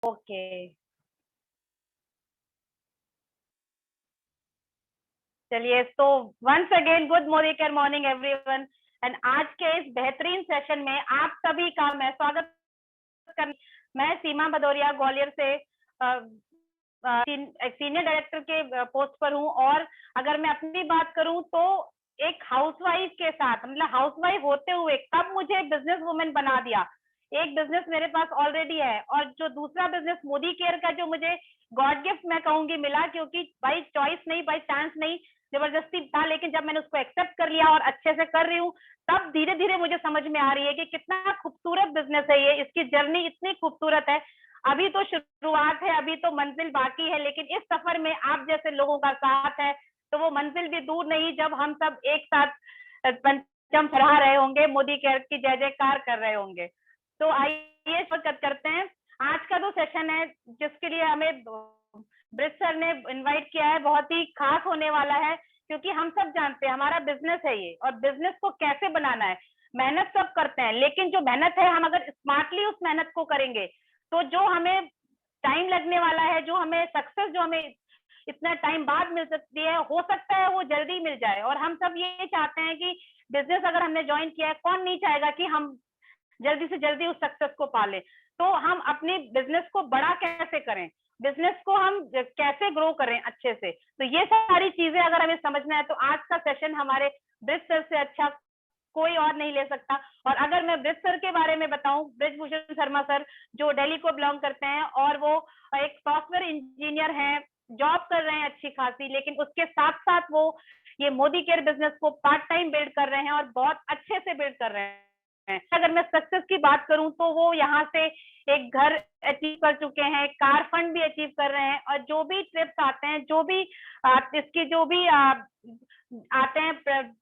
Okay. चलिए, तो once again good morning morning everyone. And आज के इस बेहतरीन सेशन में आप सभी का मैं स्वागत कर। मैं सीमा भदौरिया ग्वालियर से सीनियर डायरेक्टर के पोस्ट पर हूँ। और अगर मैं अपनी बात करूँ तो एक हाउसवाइफ के साथ, मतलब हाउसवाइफ होते हुए कब मुझे बिजनेस वुमेन बना दिया। एक बिजनेस मेरे पास ऑलरेडी है, और जो दूसरा बिजनेस मोदी केयर का जो मुझे गॉड गिफ्ट मैं कहूंगी मिला, क्योंकि बाई चॉइस नहीं, बाई चांस नहीं, जबरदस्ती था। लेकिन जब मैंने उसको एक्सेप्ट कर लिया और अच्छे से कर रही हूँ, तब धीरे धीरे मुझे समझ में आ रही है कि कितना खूबसूरत बिजनेस है ये, इसकी जर्नी इतनी खूबसूरत है। अभी तो शुरुआत है, अभी तो मंजिल बाकी है, लेकिन इस सफर में आप जैसे लोगों का साथ है तो वो मंजिल भी दूर नहीं, जब हम सब एक साथ पंचम फहरा रहे होंगे, मोदी केयर की जय जयकार कर रहे होंगे। तो आइए करते हैं आज का जो सेशन है, जिसके लिए हमें ब्रिज सर ने इनवाइट किया है, बहुत ही खास होने वाला है। क्योंकि हम सब जानते हैं हमारा बिजनेस है ये, और बिजनेस को कैसे बनाना है। मेहनत सब करते हैं, लेकिन जो मेहनत है हम अगर स्मार्टली उस मेहनत को करेंगे तो जो हमें टाइम लगने वाला है, जो हमें सक्सेस, जो हमें इतना टाइम बाद मिल सकती है, हो सकता है वो जल्दी मिल जाए। और हम सब ये चाहते हैं कि बिजनेस अगर हमने ज्वाइन किया है, कौन नहीं चाहेगा कि हम जल्दी से जल्दी उस सक्सेस को पाले। तो हम अपने बिजनेस को बड़ा कैसे करें, बिजनेस को हम कैसे ग्रो करें अच्छे से, तो ये सारी चीजें अगर हमें समझना है तो आज का सेशन हमारे ब्रिज सर से अच्छा कोई और नहीं ले सकता। और अगर मैं ब्रिज सर के बारे में बताऊं, ब्रिजभूषण शर्मा सर, जो दिल्ली को बिलोंग करते हैं और वो एक सॉफ्टवेयर इंजीनियर हैं, जॉब कर रहे हैं अच्छी खासी, लेकिन उसके साथ साथ वो ये मोदी केयर बिजनेस को पार्ट टाइम बिल्ड कर रहे हैं और बहुत अच्छे से बिल्ड कर रहे हैं। अगर मैं सक्सेस की बात करूं तो वो यहाँ से एक घर अचीव कर चुके हैं, कार फंड भी अचीव कर रहे हैं, और जो भी ट्रिप्स आते हैं, जो भी इसकी जो भी आते हैं,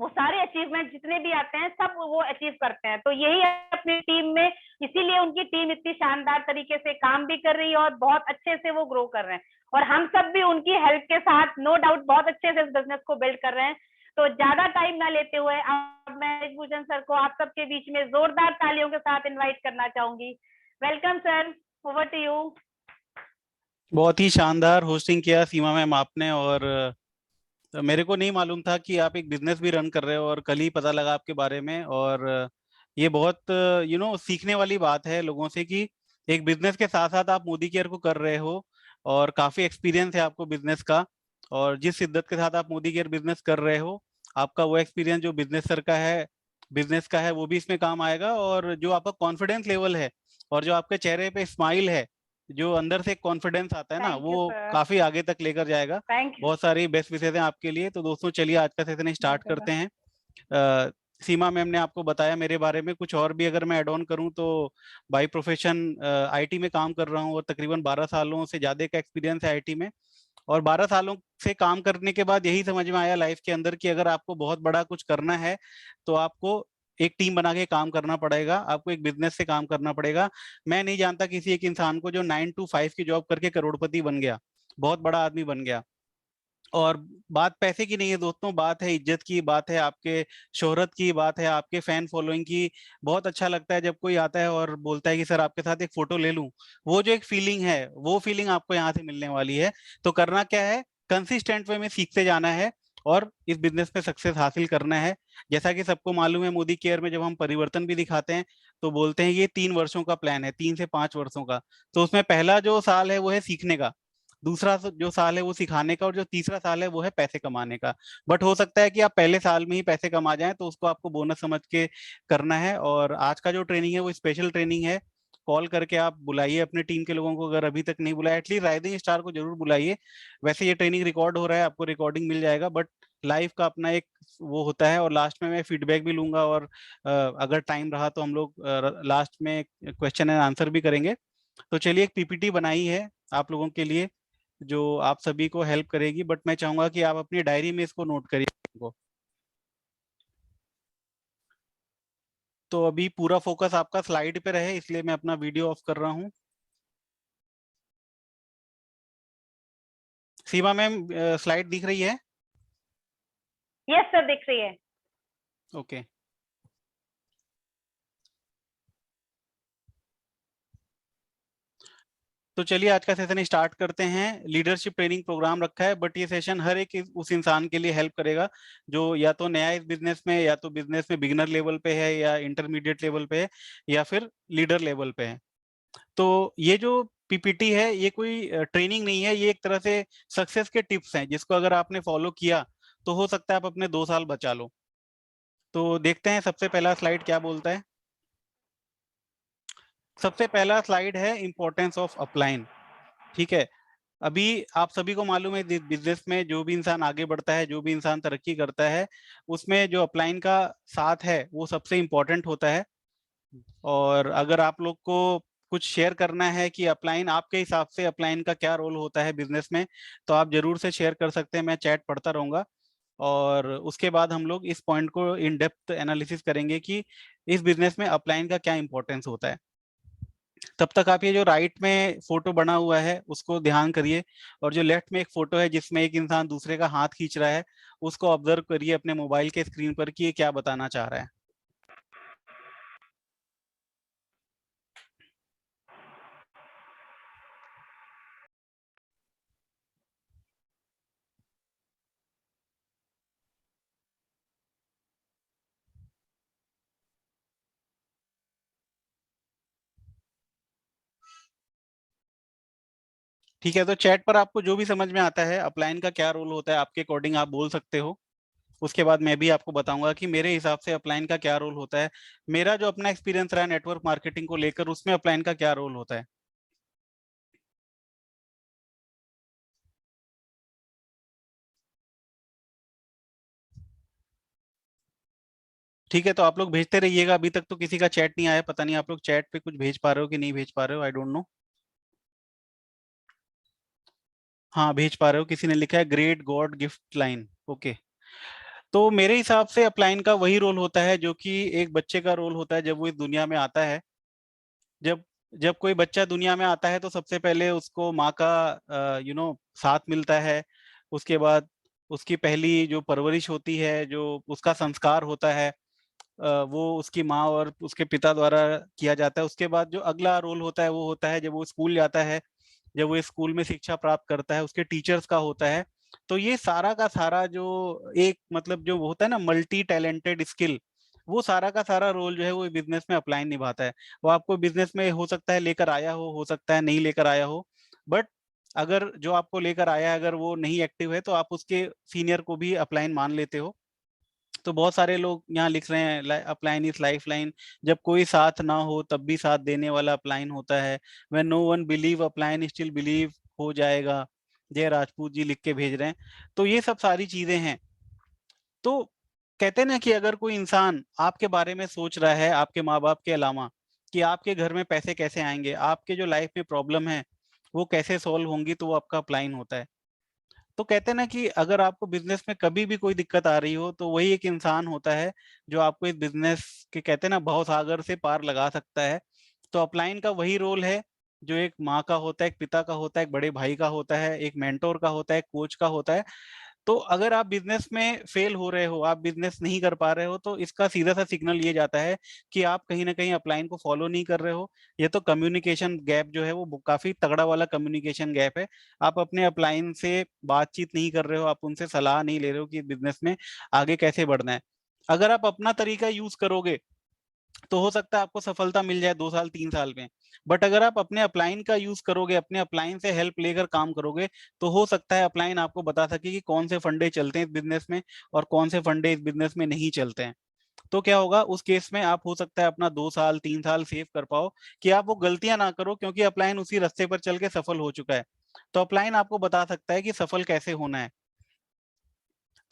वो सारे अचीवमेंट जितने भी आते हैं सब वो अचीव करते हैं। तो यही अपनी टीम में, इसीलिए उनकी टीम इतनी शानदार तरीके से काम भी कर रही है और बहुत अच्छे से वो ग्रो कर रहे हैं। और हम सब भी उनकी हेल्प के साथ नो डाउट बहुत अच्छे से इस बिजनेस को बिल्ड कर रहे हैं। तो ज्यादा टाइम ना लेते हुए अब मैं ब्रिजभूषण सर को आप सबके बीच में जोरदार तालियों के साथ इनवाइट करना चाहूंगी। Welcome sir, over to you. बहुत ही शानदार होस्टिंग किया सीमा मैम आपने। और मेरे को नहीं मालूम था कि आप एक बिजनेस भी रन कर रहे हो, और कल ही पता लगा आपके बारे में। और ये बहुत सीखने वाली बात है लोगों से कि एक बिजनेस के साथ साथ आप मोदी केयर को कर रहे हो, और काफी एक्सपीरियंस है आपको बिजनेस का। और जिस शिद्दत के साथ आप मोदी केयर बिजनेस कर रहे हो, आपका वो एक्सपीरियंस जो बिजनेस का है वो भी इसमें काम आएगा। और जो आपका कॉन्फिडेंस लेवल है, और जो आपके चेहरे पे स्माइल है, जो अंदर से कॉन्फिडेंस आता है ना, थैंक वो यू सर। काफी आगे तक लेकर जाएगा। थैंक बहुत सारी बेस्ट विशेष हैं आपके लिए। तो दोस्तों चलिए आज का सेशन स्टार्ट यू। करते हैं। सीमा मैम ने आपको बताया मेरे बारे में कुछ, और भी अगर मैं ऐड ऑन करूं तो बाय प्रोफेशन आईटी में काम कर रहा हूं, और तकरीबन 12 सालों से ज्यादा का एक्सपीरियंस है आईटी में। और 12 सालों से काम करने के बाद यही समझ में आया लाइफ के अंदर कि अगर आपको बहुत बड़ा कुछ करना है तो आपको एक टीम बना के काम करना पड़ेगा, आपको एक बिजनेस से काम करना पड़ेगा। मैं नहीं जानता किसी एक इंसान को जो 9 to 5 की जॉब करके करोड़पति बन गया, बहुत बड़ा आदमी बन गया। और बात पैसे की नहीं है दोस्तों, बात है इज्जत की, बात है आपके शोहरत की, बात है आपके फैन फॉलोइंग की। बहुत अच्छा लगता है जब कोई आता है और बोलता है कि सर आपके साथ एक फोटो ले लूं। वो जो एक फीलिंग है, वो फीलिंग आपको यहाँ से मिलने वाली है। तो करना क्या है, कंसिस्टेंट वे में सीखते जाना है, और इस बिजनेस में सक्सेस हासिल करना है। जैसा कि सबको मालूम है, मोदी केयर में जब हम परिवर्तन भी दिखाते हैं तो बोलते हैं ये 3 वर्षों का प्लान है, 3 से 5 वर्षों का। तो उसमें पहला जो साल है वो है सीखने का, दूसरा जो साल है वो सिखाने का, और जो तीसरा साल है वो है पैसे कमाने का। बट हो सकता है कि आप पहले साल में ही पैसे कमा जाएं, तो उसको आपको बोनस समझ के करना है। और आज का जो ट्रेनिंग है वो स्पेशल ट्रेनिंग है। कॉल करके आप बुलाइए अपने टीम के लोगों को, अगर अभी तक नहीं बुलाया एटलीस्ट राइजिंग स्टार को जरूर बुलाइए। वैसे ये ट्रेनिंग रिकॉर्ड हो रहा है, आपको रिकॉर्डिंग मिल जाएगा, बट लाइव का अपना एक वो होता है। और लास्ट में मैं फीडबैक भी लूंगा, और अगर टाइम रहा तो हम लोग लास्ट में क्वेश्चन एंड आंसर भी करेंगे। तो चलिए, एक पीपीटी बनाई है आप लोगों के लिए जो आप सभी को हेल्प करेगी, बट मैं चाहूंगा कि आप अपनी डायरी में इसको नोट करिए को। तो अभी पूरा फोकस आपका स्लाइड पे रहे, इसलिए मैं अपना वीडियो ऑफ कर रहा हूँ। सीमा मैम, स्लाइड दिख रही है? यस सर, दिख रही है। ओके। तो चलिए आज का सेशन स्टार्ट करते हैं। लीडरशिप ट्रेनिंग प्रोग्राम रखा है, बट ये सेशन हर एक उस इंसान के लिए हेल्प करेगा जो या तो नया इस बिजनेस में, या तो बिजनेस में बिगिनर लेवल पे है, या इंटरमीडिएट लेवल पे है, या फिर लीडर लेवल पे है। तो ये जो पीपीटी है ये कोई ट्रेनिंग नहीं है, ये एक तरह से सक्सेस के टिप्स हैं जिसको अगर आपने फॉलो किया तो हो सकता है आप अपने 2 साल बचा लो। तो देखते हैं सबसे पहला स्लाइड क्या बोलता है। सबसे पहला स्लाइड है इंपॉर्टेंस ऑफ अपलाइन। ठीक है, अभी आप सभी को मालूम है बिजनेस में जो भी इंसान आगे बढ़ता है, जो भी इंसान तरक्की करता है, उसमें जो अपलाइन का साथ है वो सबसे इम्पोर्टेंट होता है। और अगर आप लोग को कुछ शेयर करना है कि अपलाइन आपके हिसाब से अपलाइन का क्या रोल होता है बिजनेस में, तो आप जरूर से शेयर कर सकते हैं, मैं चैट पढ़ता रहूंगा। और उसके बाद हम लोग इस पॉइंट को इन डेप्थ एनालिसिस करेंगे कि इस बिजनेस में अपलाइन का क्या इंपॉर्टेंस होता है। तब तक आप ये जो राइट में फोटो बना हुआ है उसको ध्यान करिए, और जो लेफ्ट में एक फोटो है जिसमें एक इंसान दूसरे का हाथ खींच रहा है, उसको ऑब्जर्व करिए अपने मोबाइल के स्क्रीन पर कि ये क्या बताना चाह रहा है। ठीक है, तो चैट पर आपको जो भी समझ में आता है अपलाइन का क्या रोल होता है आपके अकॉर्डिंग आप बोल सकते हो। उसके बाद मैं भी आपको बताऊंगा कि मेरे हिसाब से अपलाइन का क्या रोल होता है, मेरा जो अपना एक्सपीरियंस रहा है नेटवर्क मार्केटिंग को लेकर उसमें अपलाइन का क्या रोल होता है। ठीक है, तो आप लोग भेजते रहिएगा, अभी तक तो किसी का चैट नहीं आया, पता नहीं आप लोग चैट पे कुछ भेज पा रहे हो कि नहीं भेज पा रहे हो, आई डोंट नो। हाँ भेज पा रहे हो, किसी ने लिखा है great God gift line, okay. तो मेरे हिसाब से अपलाइन का वही रोल होता है जो कि एक बच्चे का रोल होता है जब वो इस दुनिया में आता है। जब जब कोई बच्चा दुनिया में आता है तो सबसे पहले उसको माँ का साथ मिलता है। उसके बाद उसकी पहली जो परवरिश होती है, जो उसका संस्कार होता है, वो उसकी माँ और उसके पिता द्वारा किया जाता है। उसके बाद जो अगला रोल होता है वो होता है जब वो स्कूल जाता है, जब वो स्कूल में शिक्षा प्राप्त करता है, उसके टीचर्स का होता है। तो ये सारा का सारा जो एक मतलब जो होता है ना मल्टी टैलेंटेड स्किल, वो सारा का सारा रोल जो है वो बिजनेस में अप्लाई निभाता है। वो आपको बिजनेस में हो सकता है लेकर आया हो सकता है नहीं लेकर आया हो, बट अगर जो आपको लेकर आया है अगर वो नहीं एक्टिव है तो आप उसके सीनियर को भी अपलाइन मान लेते हो। तो बहुत सारे लोग यहाँ लिख रहे हैं अपलाइन इज लाइफ लाइन, जब कोई साथ ना हो तब भी साथ देने वाला अपलाइन होता है। When no one believe upline still believe हो जाएगा, जय राजपूत जी लिख के भेज रहे हैं। तो ये सब सारी चीजें हैं। तो कहते हैं ना कि अगर कोई इंसान आपके बारे में सोच रहा है आपके माँ बाप के अलावा कि आपके घर में पैसे कैसे आएंगे, आपके जो लाइफ में प्रॉब्लम है वो कैसे सॉल्व होंगी, तो वो आपका अपलाइन होता है। तो कहते हैं ना कि अगर आपको बिजनेस में कभी भी कोई दिक्कत आ रही हो तो वही एक इंसान होता है जो आपको इस बिजनेस के कहते हैं ना भवसागर से पार लगा सकता है। तो अपलाइन का वही रोल है जो एक माँ का होता है, एक पिता का होता है, एक बड़े भाई का होता है, एक मेंटोर का होता है, एक कोच का होता है। तो अगर आप बिजनेस में फेल हो रहे हो, आप बिजनेस नहीं कर पा रहे हो, तो इसका सीधा सा सिग्नल ये जाता है कि आप कहीं ना कहीं अपलाइन को फॉलो नहीं कर रहे हो। ये तो कम्युनिकेशन गैप जो है वो काफी तगड़ा वाला कम्युनिकेशन गैप है। आप अपने अपलाइन से बातचीत नहीं कर रहे हो, आप उनसे सलाह नहीं ले रहे हो कि बिजनेस में आगे कैसे बढ़ना है। अगर आप अपना तरीका यूज करोगे तो हो सकता है आपको सफलता मिल जाए 2 साल 3 साल में। बट अगर आप अपने अपलाइन का यूज करोगे, अपने अपलाइन से हेल्प लेकर काम करोगे, तो हो सकता है अपलाइन आपको बता सके कि कौन से फंडे चलते हैं इस बिजनेस में और कौन से फंडे इस बिजनेस में नहीं चलते हैं। तो क्या होगा उस केस में, आप हो सकता है अपना 2 साल 3 साल सेव कर पाओ कि आप वो गलतियां ना करो, क्योंकि अपलाइन उसी रास्ते पर चल के सफल हो चुका है। तो अपलाइन आपको बता सकता है कि सफल कैसे होना है।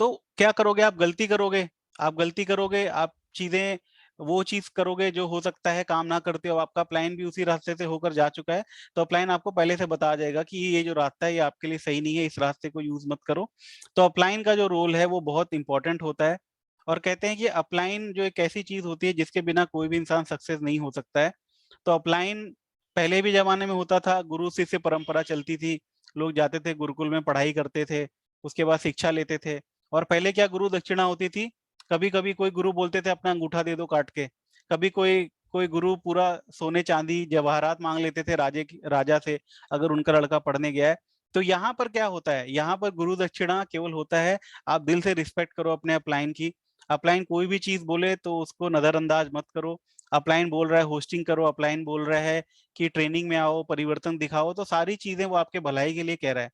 तो क्या करोगे, आप गलती करोगे, आप चीजें वो चीज करोगे जो हो सकता है काम ना करते हो, आपका प्लान भी उसी रास्ते से होकर जा चुका है। तो अपलाइन आपको पहले से बता जाएगा कि ये जो रास्ता है ये आपके लिए सही नहीं है, इस रास्ते को यूज मत करो। तो अपलाइन का जो रोल है वो बहुत इंपॉर्टेंट होता है। और कहते हैं कि अपलाइन जो एक ऐसी चीज होती है जिसके बिना कोई भी इंसान सक्सेस नहीं हो सकता है। तो अपलाइन पहले भी जमाने में होता था, गुरु शिष्य परंपरा चलती थी, लोग जाते थे गुरुकुल में पढ़ाई करते थे, उसके बाद शिक्षा लेते थे। और पहले क्या गुरु दक्षिणा होती थी, कभी कभी कोई गुरु बोलते थे अपना अंगूठा दे दो काट के, कभी कोई कोई गुरु पूरा सोने चांदी जवाहरात मांग लेते थे राजा से, अगर उनका लड़का पढ़ने गया है। तो यहाँ पर क्या होता है, यहाँ पर गुरु दक्षिणा केवल होता है आप दिल से रिस्पेक्ट करो अपने अपलाइन की। अपलाइन कोई भी चीज बोले तो उसको नजरअंदाज मत करो। अपलाइन बोल रहा है होस्टिंग करो, अपलाइन बोल रहा है कि ट्रेनिंग में आओ, परिवर्तन दिखाओ, तो सारी चीजें वो आपके भलाई के लिए कह रहा है।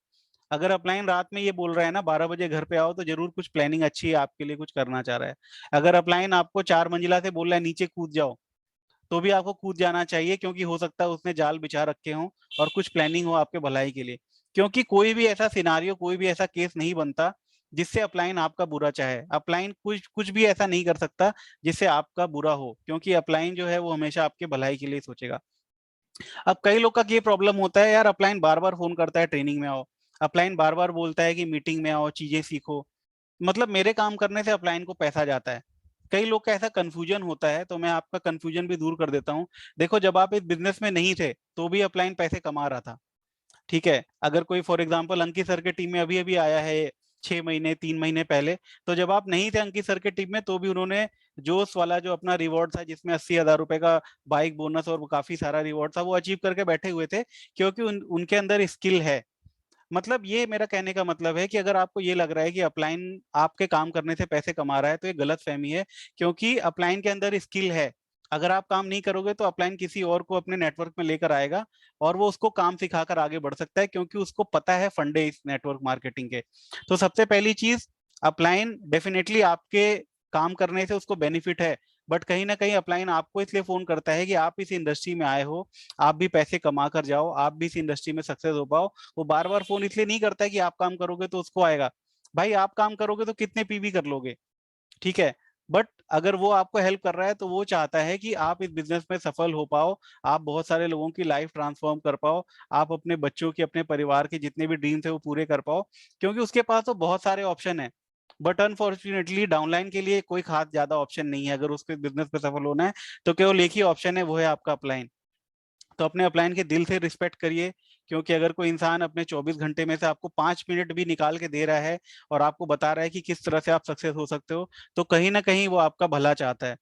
अगर अपलाइन रात में ये बोल रहा है ना 12 बजे घर पे आओ, तो जरूर कुछ प्लानिंग अच्छी है, आपके लिए कुछ करना चाह रहा है। अगर अपलाइन आपको 4 मंजिला से बोल रहा है नीचे कूद जाओ, तो भी आपको कूद जाना चाहिए, क्योंकि हो सकता है उसने जाल बिछा रखे हो और कुछ प्लानिंग हो आपके भलाई के लिए। क्योंकि कोई भी ऐसा सिनारियो, कोई भी ऐसा केस नहीं बनता जिससे अपलाइन आपका बुरा चाहे। अपलाइन कुछ कुछ भी ऐसा नहीं कर सकता जिससे आपका बुरा हो, क्योंकि अपलाइन जो है वो हमेशा आपके भलाई के लिए सोचेगा। अब कई लोग का ये प्रॉब्लम होता है, यार अपलाइन बार बार फोन करता है ट्रेनिंग में आओ, अपलाइन बार बार बोलता है कि मीटिंग में आओ, चीजें सीखो, मतलब मेरे काम करने से अपलाइन को पैसा जाता है। कई लोग का ऐसा कंफ्यूजन होता है, तो मैं आपका कंफ्यूजन भी दूर कर देता हूँ। देखो, जब आप इस बिजनेस में नहीं थे तो भी अपलाइन पैसे कमा रहा था, ठीक है। अगर कोई फॉर एग्जांपल अंकित सर के टीम में अभी अभी आया है 6 महीने 3 महीने पहले, तो जब आप नहीं थे अंकित सर के टीम में, तो भी उन्होंने जोश वाला जो अपना रिवॉर्ड था, जिसमें 80,000 रुपए का बाइक बोनस और काफी सारा रिवॉर्ड था, वो अचीव करके बैठे हुए थे, क्योंकि उनके अंदर स्किल है। मतलब ये मेरा कहने का मतलब है कि अगर आपको ये लग रहा है कि अपलाइन आपके काम करने से पैसे कमा रहा है, तो ये गलत फहमी है, क्योंकि अपलाइन के अंदर स्किल है। अगर आप काम नहीं करोगे तो अपलाइन किसी और को अपने नेटवर्क में लेकर आएगा, और वो उसको काम सिखाकर आगे बढ़ सकता है, क्योंकि उसको पता है फंडे इस नेटवर्क मार्केटिंग के। तो सबसे पहली चीज, अपलाइन डेफिनेटली आपके काम करने से उसको बेनिफिट है, बट कहीं ना कहीं अपलाइन आपको इसलिए फोन करता है कि आप इस इंडस्ट्री में आए हो, आप भी पैसे कमा कर जाओ, आप भी इस इंडस्ट्री में सक्सेस हो पाओ। वो बार बार फोन इसलिए नहीं करता है कि आप काम करोगे तो उसको आएगा। भाई आप काम करोगे तो कितने पीवी कर लोगे, ठीक है। बट अगर वो आपको हेल्प कर रहा है, तो वो चाहता है कि आप इस बिजनेस में सफल हो पाओ, आप बहुत सारे लोगों की लाइफ ट्रांसफॉर्म कर पाओ, आप अपने बच्चों की, अपने परिवार के जितने भी ड्रीम्स है वो पूरे कर पाओ, क्योंकि उसके पास तो बहुत सारे ऑप्शन है। बट अनफॉर्चुनेटली डाउनलाइन के लिए कोई खास ज्यादा ऑप्शन नहीं है। अगर उसके बिजनेस में सफल होना है तो केवल एक ही ऑप्शन है, वो है आपका अपलाइन। तो अपने अपलाइन के दिल से रिस्पेक्ट करिए, क्योंकि अगर कोई इंसान अपने 24 घंटे में से आपको 5 मिनट भी निकाल के दे रहा है और आपको बता रहा है कि किस तरह से आप सक्सेस हो सकते हो, तो कहीं ना कहीं वो आपका भला चाहता है।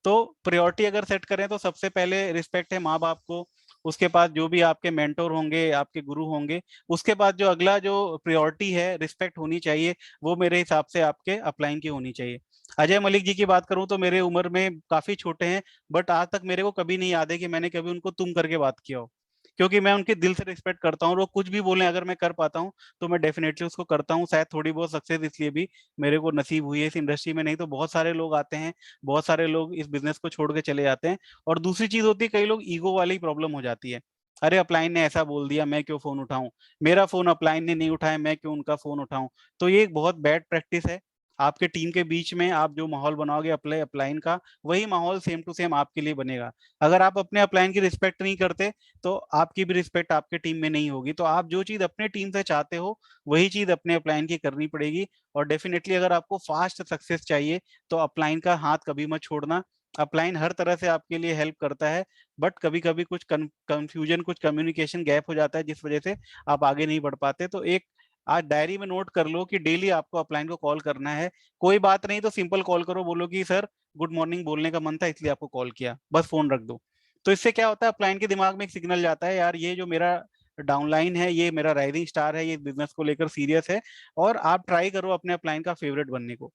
तो प्रायोरिटी अगर सेट करें तो सबसे पहले रिस्पेक्ट है माँ बाप को, उसके बाद जो भी आपके मेंटोर होंगे, आपके गुरु होंगे, उसके बाद जो अगला जो प्रायोरिटी है रिस्पेक्ट होनी चाहिए, वो मेरे हिसाब से आपके अपलाइन की होनी चाहिए। अजय मलिक जी की बात करूं तो मेरे उम्र में काफी छोटे हैं, बट आज तक मेरे को कभी नहीं याद है कि मैंने कभी उनको तुम करके बात किया हो, क्योंकि मैं उनके दिल से रिस्पेक्ट करता हूँ। वो कुछ भी बोले, अगर मैं कर पाता हूँ तो मैं डेफिनेटली उसको करता हूँ। शायद थोड़ी बहुत सक्सेस इसलिए भी मेरे को नसीब हुई है इस इंडस्ट्री में, नहीं तो बहुत सारे लोग आते हैं, बहुत सारे लोग इस बिजनेस को छोड़ के चले जाते हैं। और दूसरी चीज होती है, कई लोग ईगो वाली प्रॉब्लम हो जाती है। अरे अपलाइन ने ऐसा बोल दिया, मैं क्यों फोन उठाऊं, मेरा फोन अपलाइन ने नहीं उठाया, मैं क्यों उनका फोन उठाऊं। तो ये एक बहुत बैड प्रैक्टिस है। आपके टीम के बीच में आप जो माहौल बनाओगे अपलाइन का, वही माहौल सेम टू सेम आपके लिए बनेगा। अगर आप अपने अपलाइन की रिस्पेक्ट नहीं करते, तो आपकी भी रिस्पेक्ट आपके टीम में नहीं होगी। तो आप जो चीज अपने टीम से चाहते हो, वही चीज अपने अपलाइन की करनी पड़ेगी। और डेफिनेटली अगर आपको फास्ट सक्सेस चाहिए, तो अपलाइन का हाथ कभी मत छोड़ना। अपलाइन हर तरह से आपके लिए हेल्प करता है, बट कभी कभी कुछ कंफ्यूजन, कुछ कम्युनिकेशन गैप हो जाता है, जिस वजह से आप आगे नहीं बढ़ पाते। तो एक आज डायरी में नोट कर लो कि डेली आपको अपलाइन को कॉल करना है। कोई बात नहीं तो सिंपल कॉल करो, बोलो कि सर गुड मॉर्निंग बोलने का मन था इसलिए आपको कॉल किया, बस फोन रख दो। तो इससे क्या होता है, अपलाइन के दिमाग में एक सिग्नल जाता है, यार ये जो मेरा डाउनलाइन है, ये मेरा राइजिंग स्टार है, ये बिजनेस को लेकर सीरियस है। और आप ट्राई करो अपने अपलाइन का फेवरेट बनने को,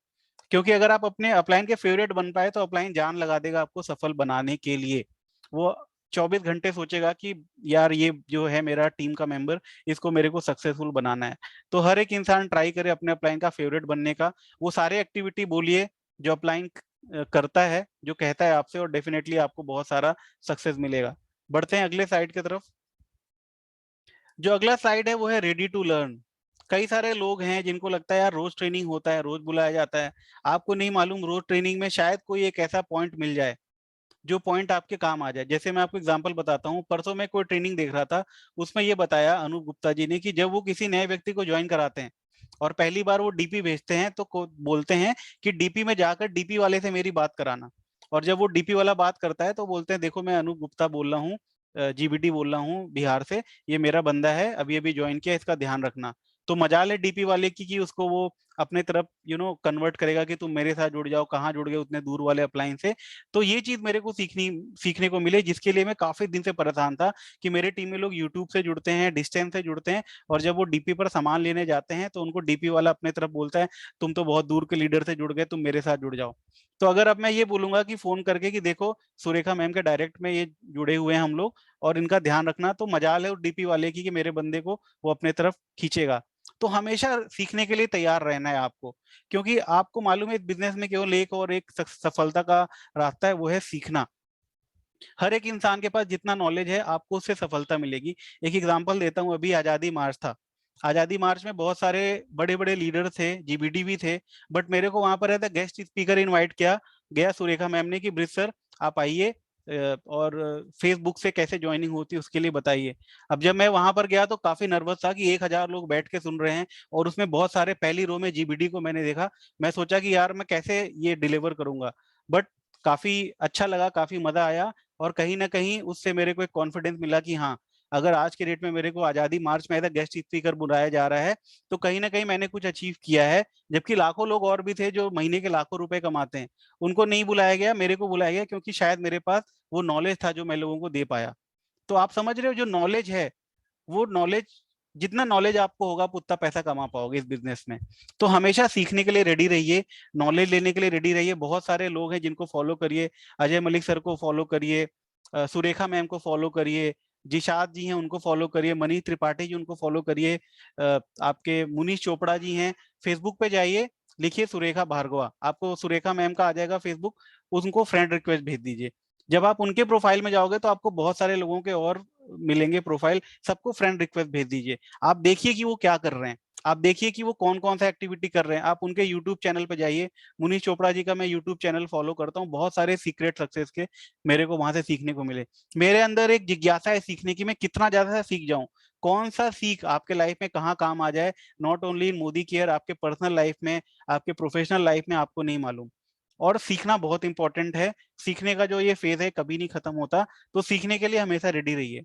क्योंकि अगर आप अपने अपलाइन के फेवरेट बन पाए तो अपलाइन जान लगा देगा आपको सफल बनाने के लिए। वो 24 घंटे सोचेगा कि यार ये जो है मेरा टीम का मेंबर, इसको मेरे को सक्सेसफुल बनाना है। तो हर एक इंसान ट्राई करे अपने अपलाइन का फेवरेट बनने का। वो सारे एक्टिविटी बोलिए जो अपलाइन करता है, जो कहता है आपसे, और डेफिनेटली आपको बहुत सारा सक्सेस मिलेगा। बढ़ते हैं अगले साइड की तरफ। जो अगला साइड है वो है रेडी टू लर्न। कई सारे लोग हैं जिनको लगता है यार रोज ट्रेनिंग होता है, रोज बुलाया जाता है। आपको नहीं मालूम रोज ट्रेनिंग में शायद कोई एक ऐसा पॉइंट मिल जाए जो पॉइंट आपके काम आ जाए। जैसे मैं आपको एग्जांपल बताता हूँ, परसों मैं कोई ट्रेनिंग देख रहा था, उसमें ये बताया अनूप गुप्ता जी ने कि जब वो किसी नए व्यक्ति को ज्वाइन कराते हैं और पहली बार वो डीपी भेजते हैं, तो बोलते हैं कि डीपी में जाकर डीपी वाले से मेरी बात कराना। और जब वो डीपी वाला बात करता है तो बोलते हैं देखो मैं अनूप गुप्ता बोल रहा हूँ, जीबीटी बोल रहा हूँ बिहार से, ये मेरा बंदा है, अभी अभी ज्वाइन किया, इसका ध्यान रखना। तो मजाल है डीपी वाले की कि उसको वो अपने तरफ कन्वर्ट करेगा कि तुम मेरे साथ जुड़ जाओ, कहाँ जुड़ गए उतने दूर वाले अपलाइन से। तो ये चीज मेरे को सीखने को मिले, जिसके लिए मैं काफी दिन से परेशान था कि मेरे टीम में लोग यूट्यूब से जुड़ते हैं, डिस्टेंस से जुड़ते हैं, और जब वो डीपी पर सामान लेने जाते हैं तो उनको डीपी वाला अपने तरफ बोलता है तुम तो बहुत दूर के लीडर से जुड़ गए, तुम मेरे साथ जुड़ जाओ। तो अगर अब मैं ये बोलूंगा कि फोन करके कि देखो सुरेखा मैम के डायरेक्ट में ये जुड़े हुए हैं हम लोग और इनका ध्यान रखना, तो मजाल है उस डीपी वाले की कि मेरे बंदे को वो अपने तरफ खींचेगा। तो हमेशा सीखने के लिए तैयार रहना है आपको, क्योंकि आपको मालूम है बिजनेस में केवल एक और एक सफलता का रास्ता है, वो है सीखना। हर एक इंसान के पास जितना नॉलेज है आपको उससे सफलता मिलेगी। एक एग्जांपल देता हूँ, अभी आजादी मार्च था। आजादी मार्च में बहुत सारे बड़े बड़े लीडर थे, जीबीडी भी थे, बट मेरे को वहां पर एज गेस्ट स्पीकर इनवाइट किया गया सुरेखा मैम ने कि ब्रिज सर आप आइए और फेसबुक से कैसे ज्वाइनिंग होती है उसके लिए बताइए। अब जब मैं वहां पर गया तो काफी नर्वस था कि 1,000 लोग बैठ के सुन रहे हैं और उसमें बहुत सारे पहली रो में जीबीडी को मैंने देखा। मैं सोचा कि यार मैं कैसे ये डिलीवर करूंगा, बट काफी अच्छा लगा, काफी मजा आया। और कहीं ना कहीं उससे मेरे को एक कॉन्फिडेंस मिला कि हाँ, अगर आज के डेट में मेरे को आजादी मार्च में एज गेस्ट स्पीकर बुलाया जा रहा है तो कहीं ना कहीं मैंने कुछ अचीव किया है। जबकि लाखों लोग और भी थे जो महीने के लाखों रुपए कमाते हैं, उनको नहीं बुलाया गया, मेरे को बुलाया गया क्योंकि शायद मेरे पास वो नॉलेज था जो मैं लोगों को दे पाया। तो आप समझ रहे हो, जो नॉलेज है वो नॉलेज, जितना नॉलेज आपको होगा आप उतना पैसा कमा पाओगे इस बिजनेस में। तो हमेशा सीखने के लिए रेडी रहिए, नॉलेज लेने के लिए रेडी रहिए। बहुत सारे लोग हैं जिनको फॉलो करिए, अजय मलिक सर को फॉलो करिए, सुरेखा मैम को फॉलो करिए, जिशाद जी हैं उनको फॉलो करिए, मनीष त्रिपाठी जी उनको फॉलो करिए, आपके मुनीश चोपड़ा जी हैं। फेसबुक पे जाइए, लिखिए सुरेखा भार्गवा, आपको सुरेखा मैम का आ जाएगा फेसबुक, उनको फ्रेंड रिक्वेस्ट भेज दीजिए। जब आप उनके प्रोफाइल में जाओगे तो आपको बहुत सारे लोगों के और मिलेंगे प्रोफाइल, सबको फ्रेंड रिक्वेस्ट भेज दीजिए। आप देखिए कि वो क्या कर रहे हैं, आप देखिए कि वो कौन कौन सा एक्टिविटी कर रहे हैं। आप उनके यूट्यूब चैनल पे जाइए, मुनीश चोपड़ा जी का मैं यूट्यूब चैनल फॉलो करता हूँ, बहुत सारे सीक्रेट सक्सेस के मेरे को वहां से सीखने को मिले। मेरे अंदर एक जिज्ञासा है सीखने की, मैं कितना ज्यादा सीख जाऊं, कौन सा सीख आपके लाइफ में कहाँ काम आ जाए, not only in Modi care, आपके पर्सनल लाइफ में, आपके प्रोफेशनल लाइफ में, आपको नहीं मालूम। और सीखना बहुत इंपॉर्टेंट है, सीखने का जो ये फेज है कभी नहीं खत्म होता, तो सीखने के लिए हमेशा रेडी रहिए।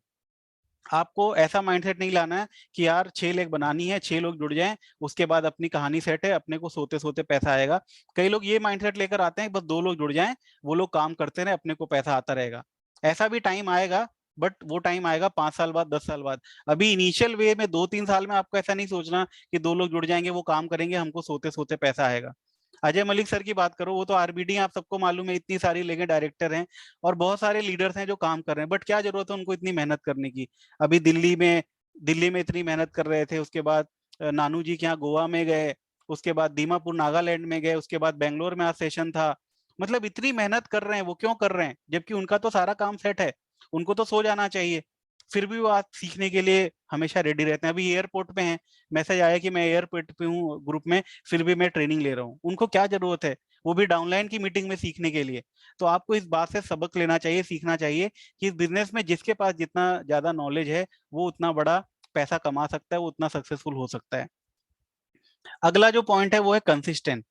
आपको ऐसा माइंडसेट नहीं लाना है कि यार 6 लेग बनानी है, 6 लोग जुड़ जाएं, उसके बाद अपनी कहानी सेट है, अपने को सोते सोते पैसा आएगा। कई लोग ये माइंडसेट लेकर आते हैं बस 2 लोग जुड़ जाएं, वो लोग काम करते रहे, अपने को पैसा आता रहेगा। ऐसा भी टाइम आएगा, बट वो टाइम आएगा 5 साल बाद, 10 साल बाद। अभी इनिशियल वे में 2-3 साल में आपको ऐसा नहीं सोचना कि 2 लोग जुड़ जाएंगे, वो काम करेंगे, हमको सोते सोते पैसा आएगा। अजय मलिक सर की बात करो, वो तो आरबीडी आप सबको मालूम है, इतनी सारी लेगे डायरेक्टर हैं और बहुत सारे लीडर्स हैं जो काम कर रहे हैं, बट क्या जरूरत है उनको इतनी मेहनत करने की। अभी दिल्ली में इतनी मेहनत कर रहे थे, उसके बाद नानू जी के यहाँ गोवा में गए, उसके बाद दीमापुर नागालैंड में गए, उसके बाद बेंगलोर में आज सेशन था। मतलब इतनी मेहनत कर रहे हैं, वो क्यों कर रहे हैं जबकि उनका तो सारा काम सेट है, उनको तो सो जाना चाहिए। फिर भी वो आज सीखने के लिए हमेशा रेडी रहते हैं। अभी एयरपोर्ट पे हैं, मैसेज आया कि मैं एयरपोर्ट पे हूँ ग्रुप में, फिर भी मैं ट्रेनिंग ले रहा हूँ। उनको क्या जरूरत है, वो भी डाउनलाइन की मीटिंग में सीखने के लिए। तो आपको इस बात से सबक लेना चाहिए, सीखना चाहिए कि इस बिजनेस में जिसके पास जितना ज्यादा नॉलेज है वो उतना बड़ा पैसा कमा सकता है, वो उतना सक्सेसफुल हो सकता है। अगला जो पॉइंट है वो है कंसिस्टेंट।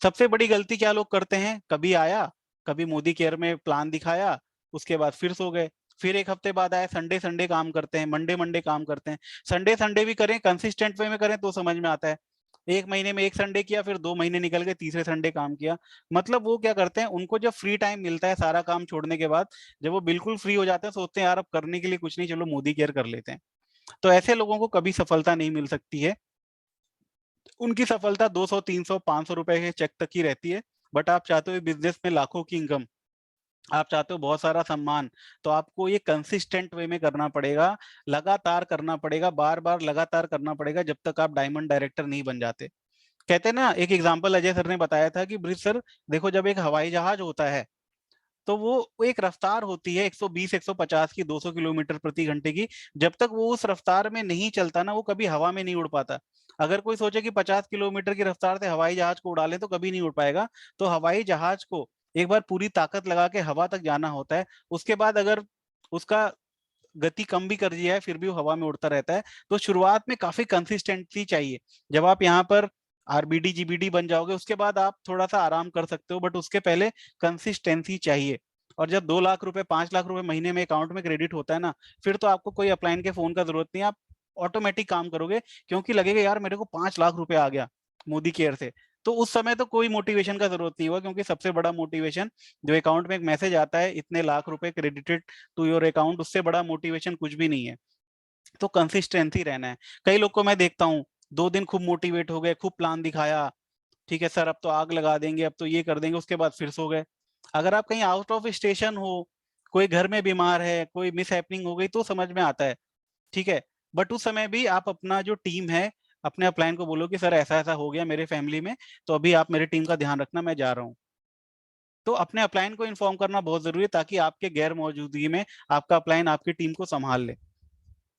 सबसे बड़ी गलती क्या लोग करते हैं, कभी आया, कभी मोदी केयर में प्लान दिखाया, उसके बाद फिर सो गए, फिर एक हफ्ते बाद आए, संडे संडे काम करते हैं, मंडे मंडे काम करते हैं। संडे संडे भी करें, कंसिस्टेंट वे में करें तो समझ में आता है। एक महीने में एक संडे किया, फिर 2 महीने निकल गए, तीसरे संडे काम किया। मतलब वो क्या करते हैं, उनको जब फ्री टाइम मिलता है सारा काम छोड़ने के बाद, जब वो बिल्कुल फ्री हो जाते हैं, सोचते हैं यार अब करने के लिए कुछ नहीं, चलो मोदी केयर कर लेते हैं। तो ऐसे लोगों को कभी सफलता नहीं मिल सकती है। उनकी सफलता 200, 300, 500 रुपए के चेक तक ही रहती है। बट आप चाहते हो बिजनेस में लाखों की इनकम, आप चाहते हो बहुत सारा सम्मान, तो आपको ये कंसिस्टेंट वे में करना पड़ेगा, लगातार करना पड़ेगा, बार बार लगातार करना पड़ेगा, जब तक आप डायमंड डायरेक्टर नहीं बन जाते। कहते हैं ना, एक एग्जांपल अजय सर ने बताया था कि ब्रिज सर देखो, जब एक हवाई जहाज होता है तो वो एक रफ्तार होती है 120 150 की, 200 किलोमीटर प्रति घंटे की। जब तक वो उस रफ्तार में नहीं चलता ना, वो कभी हवा में नहीं उड़ पाता। अगर कोई सोचे कि 50 किलोमीटर की रफ्तार से हवाई जहाज को उड़ा ले तो कभी नहीं उड़ पाएगा। तो हवाई जहाज को एक बार पूरी ताकत लगा के हवा तक जाना होता है, उसके बाद अगर उसका गति कम भी कर दिया है फिर भी वो हवा में उड़ता रहता है। तो शुरुआत में काफी कंसिस्टेंसी चाहिए। जब आप यहाँ पर आरबीडी जीबीडी बन जाओगे उसके बाद आप थोड़ा सा आराम कर सकते हो, बट उसके पहले कंसिस्टेंसी चाहिए। और जब 2 लाख रुपए 5 लाख रुपए महीने में अकाउंट में क्रेडिट होता है ना, फिर तो आपको कोई अपलाइन के फोन का जरूरत नहीं, आप ऑटोमेटिक काम करोगे, क्योंकि लगेगा यार मेरे को 5 लाख रुपए आ गया मोदी केयर से। तो उस समय तो कोई मोटिवेशन का जरूरत नहीं होगा, क्योंकि सबसे बड़ा मोटिवेशन जो अकाउंट में एक मैसेज आता है इतने लाख रुपए क्रेडिटेड टू योर अकाउंट, उससे बड़ा मोटिवेशन कुछ भी नहीं है। तो कंसिस्टेंसी रहना है। कई लोग को मैं देखता हूँ 2 दिन खूब मोटिवेट हो गए, खूब प्लान दिखाया, ठीक है सर अब तो आग लगा देंगे, अब तो ये कर देंगे, उसके बाद फिर सो गए। अगर आप कहीं आउट ऑफ स्टेशन हो, कोई घर में बीमार है, कोई मिस हैपनिंग हो गई, तो समझ में आता है, ठीक है। बट उस समय भी आप अपना जो टीम है, अपने अपलाइन को बोलो कि सर ऐसा ऐसा हो गया मेरे फैमिली में, तो अभी आप मेरी टीम का ध्यान रखना, मैं जा रहा हूँ। तो अपने अपलाइन को इन्फॉर्म करना बहुत जरूरी है, ताकि आपके गैर मौजूदगी में आपका अपलाइन आपकी टीम को संभाल ले।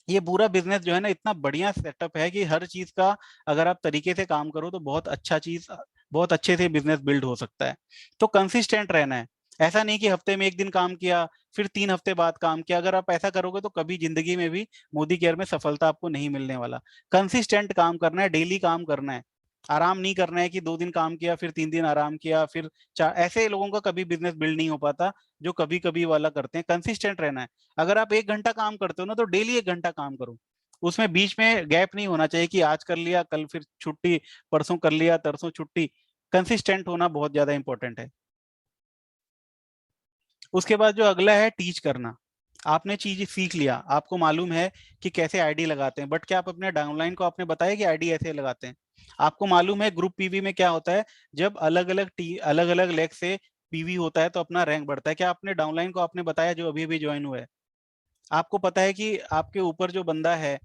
ये पूरा बिजनेस जो है ना, इतना बढ़िया सेटअप है कि हर चीज का अगर आप तरीके से काम करो तो बहुत अच्छा चीज, बहुत अच्छे से बिजनेस बिल्ड हो सकता है। तो कंसिस्टेंट रहना है। ऐसा नहीं कि हफ्ते में 1 दिन काम किया, फिर 3 हफ्ते बाद काम किया। अगर आप ऐसा करोगे तो कभी जिंदगी में भी मोदी केयर में सफलता आपको नहीं मिलने वाला। कंसिस्टेंट काम करना है, डेली काम करना है। आराम नहीं करना है कि 2 दिन काम किया फिर 3 दिन आराम किया फिर चार, ऐसे लोगों का कभी बिजनेस बिल्ड नहीं हो पाता जो कभी कभी वाला करते हैं। कंसिस्टेंट रहना है। अगर आप 1 घंटा काम करते हो ना, तो डेली 1 घंटा काम करो। उसमें बीच में गैप नहीं होना चाहिए कि आज कर लिया कल फिर छुट्टी, परसों कर लिया तरसों छुट्टी। कंसिस्टेंट होना बहुत ज्यादा इंपॉर्टेंट है। उसके बाद जो अगला है, टीच करना। आपने चीज सीख लिया, आपको मालूम है कि कैसे आईडी लगाते हैं, बट क्या आप अपने डाउनलाइन को आपने बताया कि आईडी ऐसे लगाते हैं? आपको मालूम है ग्रुप पीवी में क्या होता है, जब अलग अलग अलग अलग लेग से पीवी होता है तो अपना रैंक बढ़ता है। क्या आपने डाउनलाइन को आपने बताया जो अभी अभी ज्वाइन हुआ है? आपको पता है कि आपके ऊपर जो बंदा है,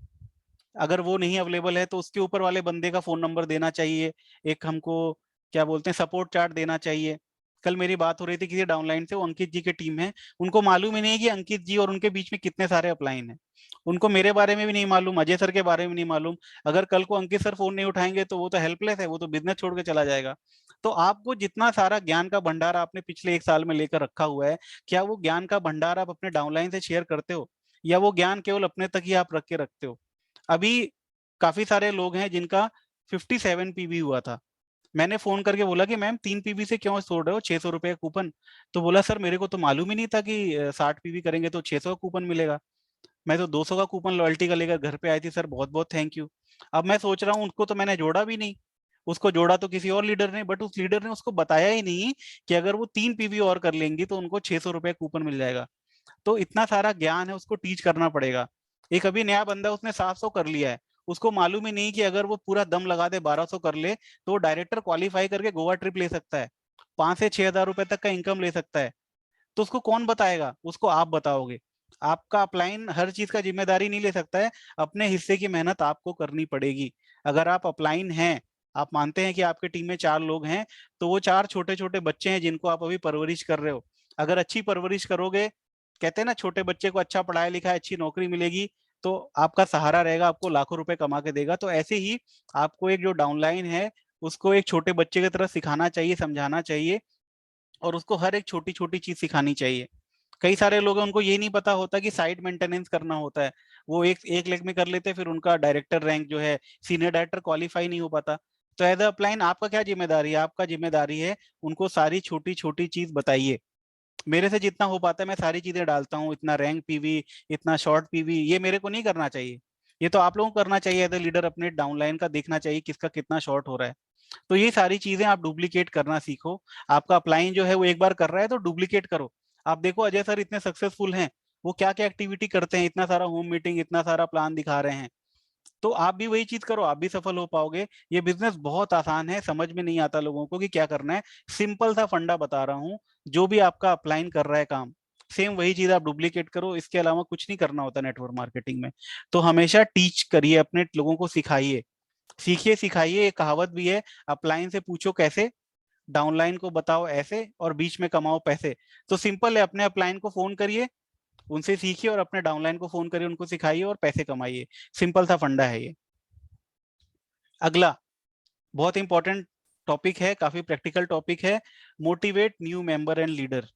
अगर वो नहीं अवेलेबल है तो उसके ऊपर वाले बंदे का फोन नंबर देना चाहिए, एक हमको क्या बोलते हैं सपोर्ट चार्ट देना चाहिए। कल मेरी बात हो रही थी किसी डाउनलाइन से, वो अंकित जी की टीम है, उनको मालूम ही नहीं है कि अंकित जी और उनके बीच में कितने सारे अपलाइन हैं। उनको मेरे बारे में भी नहीं मालूम, अजय सर के बारे में नहीं मालूम। अगर कल को अंकित सर फोन नहीं उठाएंगे तो वो तो हेल्पलेस है, वो तो बिजनेस छोड़ के चला जाएगा। तो आपको जितना सारा ज्ञान का भंडार आपने पिछले 1 साल में लेकर रखा हुआ है, क्या वो ज्ञान का भंडार आप अपने डाउनलाइन से शेयर करते हो, या वो ज्ञान केवल अपने तक ही आप रख के रखते हो? अभी काफी सारे लोग हैं जिनका 57 पीवी हुआ था। मैंने फोन करके बोला कि मैम 3 पीवी से क्यों छोड़ रहे हो, 600 रुपए का कूपन। तो बोला सर मेरे को तो मालूम ही नहीं था कि 60 पीवी करेंगे तो 600 का कूपन मिलेगा। मैं तो 200 का कूपन लॉयल्टी का लेकर घर पे आई थी, सर बहुत बहुत थैंक यू। अब मैं सोच रहा हूँ उसको तो मैंने जोड़ा भी नहीं, उसको जोड़ा तो किसी और लीडर ने, बट उस लीडर ने उसको बताया ही नहीं कि अगर वो 3 पीवी और कर लेंगी तो उनको 600 रुपए कूपन मिल जाएगा। तो इतना सारा ज्ञान है, उसको टीच करना पड़ेगा। एक अभी नया बंदा उसने 700 कर लिया है, उसको मालूम ही नहीं कि अगर वो पूरा दम लगा दे 1200 कर ले तो वो डायरेक्टर क्वालिफाई करके गोवा ट्रिप ले सकता है, 5 से 6 हज़ार रुपए तक का इनकम ले सकता है। तो उसको कौन बताएगा? उसको आप बताओगे। आपका अपलाइन हर चीज का जिम्मेदारी नहीं ले सकता है, अपने हिस्से की मेहनत आपको करनी पड़ेगी। अगर आप अपलाइन हैं, आप मानते हैं कि आपके टीम में 4 लोग हैं, तो वो 4 छोटे छोटे बच्चे हैं जिनको आप अभी परवरिश कर रहे हो। अगर अच्छी परवरिश करोगे, कहते हैं ना छोटे बच्चे को अच्छा पढ़ाया लिखा अच्छी नौकरी मिलेगी, तो आपका सहारा रहेगा, आपको लाखों रुपए कमा के देगा। तो ऐसे ही आपको एक जो डाउनलाइन है उसको एक छोटे बच्चे की तरह सिखाना चाहिए, समझाना चाहिए, और उसको हर एक छोटी छोटी चीज सिखानी चाहिए। कई सारे लोग हैं उनको ये नहीं पता होता कि साइट मेंटेनेंस करना होता है। वो एक एक लेग में कर लेते हैं, फिर उनका डायरेक्टर रैंक जो है, सीनियर डायरेक्टर क्वालिफाई नहीं हो पाता। तो एज अ अपलाइन आपका क्या जिम्मेदारी है? आपका जिम्मेदारी है उनको सारी छोटी छोटी चीज बताइए। मेरे से जितना हो पाता है मैं सारी चीजें डालता हूँ, इतना रैंक पीवी, इतना शॉर्ट पीवी, ये मेरे को नहीं करना चाहिए। ये तो आप लोगों को करना चाहिए, एज अ लीडर अपने डाउनलाइन का देखना चाहिए किसका कितना शॉर्ट हो रहा है। तो ये सारी चीजें आप डुप्लीकेट करना सीखो। आपका अपलाइन जो है वो एक बार कर रहा है तो डुप्लीकेट करो। आप देखो अजय सर इतने सक्सेसफुल हैं, वो क्या क्या एक्टिविटी करते हैं, इतना सारा होम मीटिंग, इतना सारा प्लान दिखा रहे हैं। तो आप भी वही चीज करो, आप भी सफल हो पाओगे। ये बिजनेस बहुत आसान है, समझ में नहीं आता लोगों को कि क्या करना है। सिंपल सा फंडा बता रहा हूँ, जो भी आपका अपलाइन कर रहा है काम, सेम वही चीज आप डुप्लीकेट करो। इसके अलावा कुछ नहीं करना होता नेटवर्क मार्केटिंग में। तो हमेशा टीच करिए, अपने लोगों को सिखाइए, सीखिए सिखाइए। एक कहावत भी है, अपलाइन से पूछो कैसे, डाउनलाइन को बताओ ऐसे, और बीच में कमाओ पैसे। तो सिंपल है, अपने अपलाइन को फोन करिए, उनसे सीखिए, और अपने डाउनलाइन को फोन करिए, उनको सिखाइए और पैसे कमाइए। सिंपल सा फंडा है ये। अगला बहुत इंपॉर्टेंट टॉपिक है, काफी प्रैक्टिकल टॉपिक है, motivate new member and leader.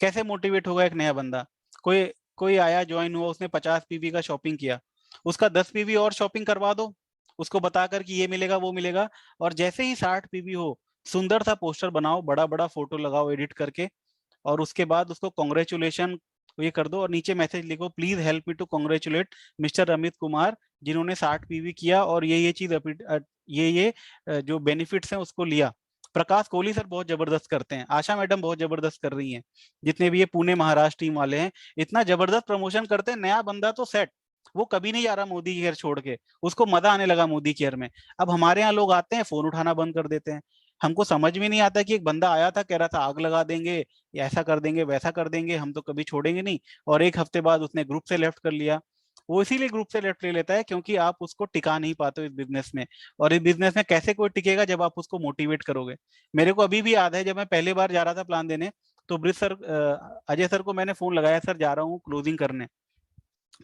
कैसे मोटिवेट होगा एक नया बंदा? कोई कोई आया ज्वाइन हुआ, उसने 50 पीवी का शॉपिंग किया, उसका 10 पीवी और शॉपिंग करवा दो, उसको बताकर कि ये मिलेगा वो मिलेगा। और जैसे ही 60 पीवी हो, सुंदर सा पोस्टर बनाओ, बड़ा बड़ा फोटो लगाओ एडिट करके, और उसके बाद उसको कॉन्ग्रेचुलेशन ये कर दो, और नीचे मैसेज लिखो, please help me to congratulate mister Amit Kumar जिन्होंने 60 पीवी किया और ये चीज जो बेनिफिट्स हैं उसको लिया। प्रकाश कोहली सर बहुत जबरदस्त करते हैं, आशा मैडम बहुत जबरदस्त कर रही हैं, जितने भी ये पुणे महाराष्ट्र टीम वाले हैं इतना जबरदस्त प्रमोशन करते हैं। नया बंदा तो सेट, वो कभी नहीं जा रहा मोदी केयर छोड़ के, उसको मजा आने लगा मोदी केयर में। अब हमारे यहाँ लोग आते हैं फोन उठाना बंद कर देते हैं। हमको समझ में नहीं आता कि एक बंदा आया था कह रहा था आग लगा देंगे, ऐसा कर देंगे वैसा कर देंगे, हम तो कभी छोड़ेंगे नहीं, और एक हफ्ते बाद उसने ग्रुप से लेफ्ट कर लिया। वो इसीलिए ग्रुप से लेफ्ट ले लेता है क्योंकि आप उसको टिका नहीं पाते हो इस बिजनेस में। और इस बिजनेस में कैसे कोई टिकेगा जब आप उसको मोटिवेट करोगे। मेरे को अभी भी याद है जब मैं पहली बार जा रहा था प्लान देने, तो ब्रिज सर अजय सर को मैंने फोन लगाया, सर जा रहा हूँ क्लोजिंग करने,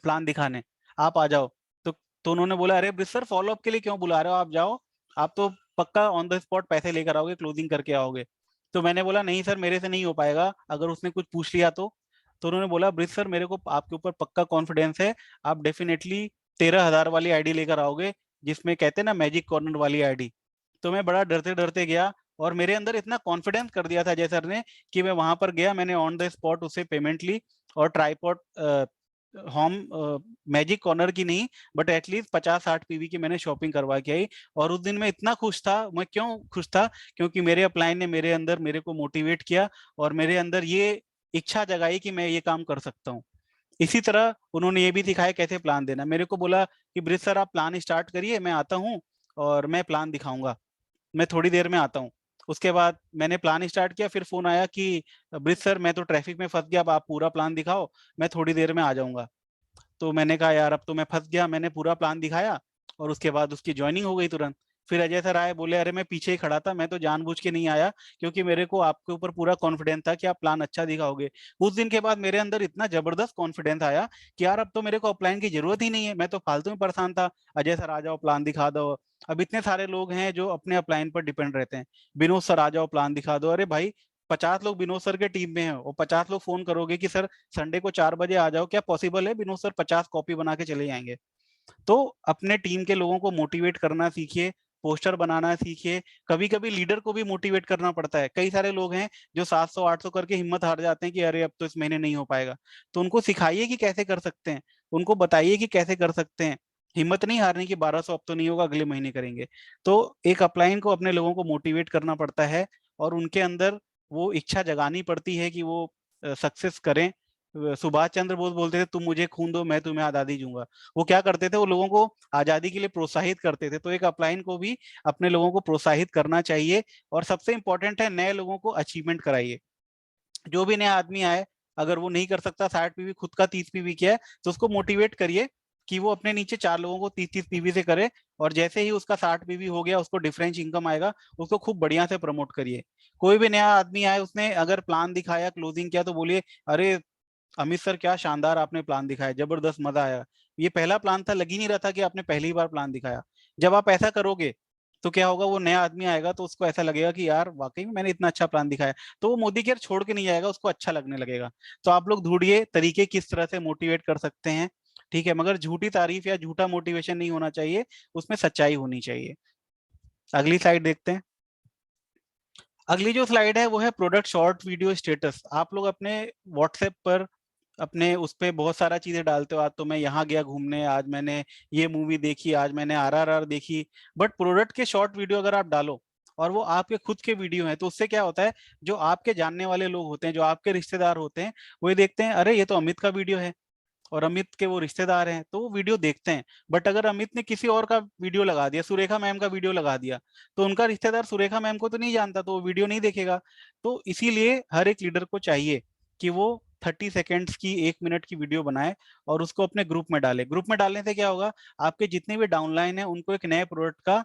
प्लान दिखाने, आप आ जाओ। तो उन्होंने बोला अरे ब्रिज सर फॉलो अप के लिए क्यों बुला रहे हो, आप जाओ, आप तो पक्का ऑन द स्पॉट पैसे लेकर आओगे, क्लोजिंग करके आओगे। तो मैंने बोला नहीं सर मेरे से नहीं हो पाएगा, अगर उसने कुछ पूछ लिया तो उन्होंने बोला ब्रिज सर मेरे को आपके ऊपर पक्का कॉन्फिडेंस है, आप डेफिनेटली 13,000 वाली आईडी लेकर आओगे, जिसमें कहते हैं ना मैजिक कॉर्नर वाली आईडी। तो मैं बड़ा डरते डरते गया, और मेरे अंदर इतना कॉन्फिडेंस कर दिया था अजय सर ने कि मैं वहां पर गया, मैंने ऑन द स्पॉट उसे पेमेंट ली, और ट्राईपॉड होम मैजिक कॉर्नर की नहीं बट एटलीस्ट 50-60 पीवी की मैंने शॉपिंग करवा के आई। और उस दिन मैं इतना खुश था, मैं क्यों खुश था, क्योंकि मेरे अपलाइन ने मेरे अंदर मेरे को मोटिवेट किया और मेरे अंदर ये इच्छा जगाई कि मैं ये काम कर सकता हूँ। इसी तरह उन्होंने ये भी सिखाया कैसे प्लान देना। मेरे को बोला कि ब्रिज सर आप प्लान स्टार्ट करिए, मैं आता हूँ और मैं प्लान दिखाऊंगा, मैं थोड़ी देर में आता हूँ। उसके बाद मैंने प्लान स्टार्ट किया, फिर फोन आया कि ब्रिज सर मैं तो ट्रैफिक में फंस गया, अब आप पूरा प्लान दिखाओ, मैं थोड़ी देर में आ जाऊंगा। तो मैंने कहा यार अब तो मैं फंस गया, मैंने पूरा प्लान दिखाया और उसके बाद उसकी ज्वाइनिंग हो गई तुरंत। फिर अजय सर आए, बोले अरे मैं पीछे ही खड़ा था, मैं तो जानबूझ के नहीं आया क्योंकि मेरे को आपके ऊपर पूरा कॉन्फिडेंस था कि आप प्लान अच्छा दिखाओगे। उस दिन के बाद मेरे अंदर इतना जबरदस्त कॉन्फिडेंस आया कि यार अब तो मेरे को अपलाइन की जरूरत ही नहीं है, मैं तो फालतू में परेशान था, अजय सर आ जाओ प्लान दिखा दो। अब इतने सारे लोग हैं जो अपने अपलाइन पर डिपेंड रहते हैं, विनोद सर आ जाओ प्लान दिखा दो, अरे भाई 50 लोग विनोद सर के टीम में हैं और 50 लोग फोन करोगे कि सर संडे को 4 बजे आ जाओ, क्या पॉसिबल है? विनोद सर 50 कॉपी बना के चले जाएंगे। तो अपने टीम के लोगों को मोटिवेट करना सीखिए, पोस्टर बनाना सीखिए। कभी कभी लीडर को भी मोटिवेट करना पड़ता है, कई सारे लोग हैं जो 700-800 करके हिम्मत हार जाते हैं कि अरे अब तो इस महीने नहीं हो पाएगा। तो उनको सिखाइए कि कैसे कर सकते हैं, उनको बताइए कि कैसे कर सकते हैं, हिम्मत नहीं हारने की, 1200 अब तो नहीं होगा अगले महीने करेंगे। तो एक अपलाइन को अपने लोगों को मोटिवेट करना पड़ता है और उनके अंदर वो इच्छा जगानी पड़ती है कि वो सक्सेस करें। सुभाष चंद्र बोस बोलते थे तुम मुझे खून दो मैं तुम्हें आजादी दूंगा। वो क्या करते थे, वो लोगों को आजादी के लिए प्रोत्साहित करते थे। तो एक अपलाइन को भी अपने लोगों को प्रोत्साहित करना चाहिए। और सबसे इंपॉर्टेंट है नए लोगों को अचीवमेंट कराइए। जो भी नया आदमी आए, अगर वो नहीं कर सकता 60 पीवी, खुद का 30 पीवी किया है, तो उसको मोटिवेट करिए कि वो अपने नीचे 4 लोगों को 30-30 पीवी से करे। और जैसे ही उसका 60 पीवी हो गया, उसको डिफरेंस इनकम आएगा, उसको खूब बढ़िया से प्रमोट करिए। कोई भी नया आदमी आए, उसने अगर प्लान दिखाया, क्लोजिंग किया, तो बोलिए अरे अमित सर क्या शानदार आपने प्लान दिखाया, जबरदस्त मजा आया, ये पहला प्लान था, लग ही नहीं रहा था कि आपने पहली बार प्लान दिखाया। जब आप ऐसा करोगे तो क्या होगा, वो नया आदमी आएगा तो उसको ऐसा लगेगा कि यार वाकई में मैंने इतना अच्छा प्लान दिखाया, तो वो मोदी केयर छोड़ के नहीं जाएगा, उसको अच्छा लगने लगेगा। तो आप लोग ढूंढिए तरीके किस तरह से मोटिवेट कर सकते हैं, ठीक है, मगर झूठी तारीफ या झूठा मोटिवेशन नहीं होना चाहिए, उसमें सच्चाई होनी चाहिए। अगली स्लाइड देखते हैं। अगली जो स्लाइड है वो है प्रोडक्ट शॉर्ट वीडियो स्टेटस। आप लोग अपने व्हाट्सएप पर अपने उस पे बहुत सारा चीजें डालते हो, आज तो मैं यहाँ गया घूमने, आज मैंने ये मूवी देखी, आज मैंने RRR देखी। बट प्रोडक्ट के शॉर्ट वीडियो अगर आप डालो और वो आपके खुद के वीडियो हैं, तो उससे क्या होता है, जो आपके जानने वाले लोग होते हैं, जो आपके रिश्तेदार होते हैं, वो ये देखते हैं अरे ये तो अमित का वीडियो है, और अमित के वो रिश्तेदार हैं तो वो वीडियो देखते हैं। बट अगर अमित ने किसी और का वीडियो लगा दिया, सुरेखा मैम का वीडियो लगा दिया, तो उनका रिश्तेदार सुरेखा मैम को तो नहीं जानता, तो वो वीडियो नहीं देखेगा। तो इसीलिए हर एक लीडर को चाहिए कि वो 30 सेकेंड्स की, 1 मिनट की वीडियो बनाए और उसको अपने ग्रुप में डाले। ग्रुप में डालने से क्या होगा, आपके जितने भी डाउनलाइन है उनको एक नए प्रोडक्ट का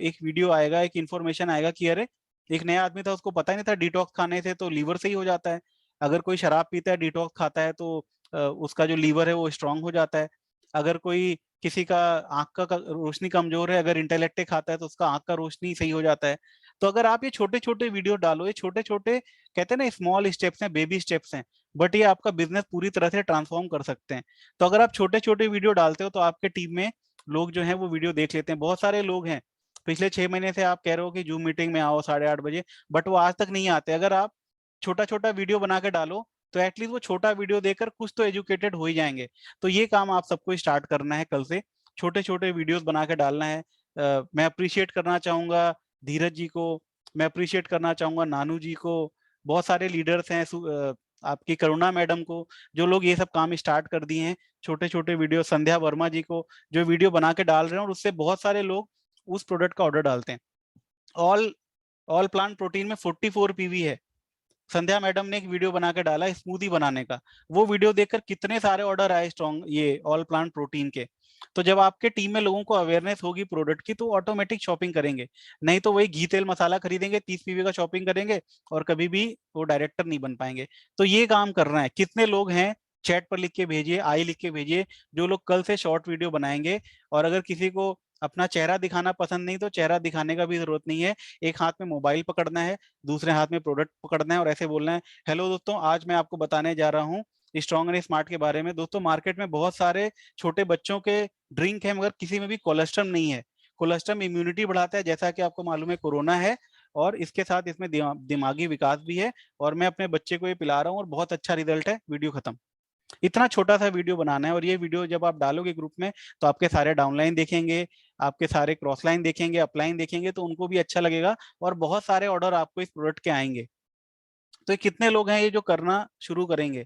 एक वीडियो आएगा, एक इन्फॉर्मेशन आएगा कि अरे एक नया आदमी था, उसको पता ही नहीं था डिटॉक्स खाने से तो लीवर सही हो जाता है। अगर कोई शराब पीता है, डिटॉक्स खाता है, तो उसका जो लीवर है वो स्ट्रांग हो जाता है। अगर कोई किसी का आंख का रोशनी कमजोर है, अगर इंटेलेक्टे खाता है तो उसका आंख का रोशनी सही हो जाता है। तो अगर आप ये छोटे छोटे वीडियो डालो, ये छोटे छोटे कहते हैं ना स्मॉल स्टेप्स हैं, बेबी स्टेप्स हैं, बट ये आपका बिजनेस पूरी तरह से ट्रांसफॉर्म कर सकते हैं। तो अगर आप छोटे छोटे वीडियो डालते हो तो आपके टीम में लोग जो है वो वीडियो देख लेते हैं। बहुत सारे लोग हैं, पिछले 6 महीने से आप कह रहे हो कि जूम मीटिंग में आओ 8:30 बजे, बट वो आज तक नहीं आते। अगर आप छोटा छोटा वीडियो बना के डालो तो एटलीस्ट वो छोटा वीडियो देखकर कुछ तो एजुकेटेड हो ही जाएंगे। तो ये काम आप सबको स्टार्ट करना है कल से। छोटे छोटे वीडियोस बना के डालना है। मैं अप्रिशिएट करना चाहूंगा धीरज जी को, मैं अप्रिशिएट करना चाहूंगा नानू जी को, बहुत सारे लीडर्स हैं, आपकी करुणा मैडम को, जो लोग ये सब काम स्टार्ट कर दिए हैं, छोटे छोटे वीडियो, संध्या वर्मा जी को जो वीडियो बना के डाल रहे हैं और उससे बहुत सारे लोग उस प्रोडक्ट का ऑर्डर डालते हैं। ऑल ऑल प्लांट प्रोटीन में 44 पीवी है। संध्या मैडम ने एक वीडियो बना के डाला स्मूदी बनाने का, वो वीडियो देखकर कितने सारे ऑर्डर आए स्ट्रॉन्ग ये ऑल प्लांट प्रोटीन के। तो जब आपके टीम में लोगों को अवेयरनेस होगी प्रोडक्ट की तो ऑटोमेटिक शॉपिंग करेंगे, नहीं तो वही घी तेल मसाला खरीदेंगे, 30 पीवी का शॉपिंग करेंगे और कभी भी वो डायरेक्टर नहीं बन पाएंगे। तो ये काम करना है। कितने लोग हैं चैट पर लिख के भेजिए, आई लिख के भेजिए, जो लोग कल से शॉर्ट वीडियो बनाएंगे। और अगर किसी को अपना चेहरा दिखाना पसंद नहीं तो चेहरा दिखाने का भी जरूरत नहीं है, एक हाथ में मोबाइल पकड़ना है, दूसरे हाथ में प्रोडक्ट पकड़ना है और ऐसे बोलना है, हेलो दोस्तों, आज मैं आपको बताने जा रहा हूँ स्ट्रॉन्ग एंड स्मार्ट के बारे में। दोस्तों मार्केट में बहुत सारे छोटे बच्चों के ड्रिंक है मगर किसी में भी कोलेस्ट्रम नहीं है। कोलेस्ट्रम इम्यूनिटी बढ़ाता है, जैसा कि आपको मालूम है कोरोना है और इसके साथ इसमें दिमागी विकास भी है, और मैं अपने बच्चे को ये पिला रहा हूँ और बहुत अच्छा रिजल्ट है। वीडियो खत्म। इतना छोटा सा वीडियो बनाना है और ये वीडियो जब आप डालोगे ग्रुप में तो आपके सारे डाउनलाइन देखेंगे, आपके सारे क्रॉस लाइन देखेंगे, अपलाइन देखेंगे, तो उनको भी अच्छा लगेगा और बहुत सारे ऑर्डर आपको इस प्रोडक्ट के आएंगे। तो कितने लोग हैं ये जो करना शुरू करेंगे?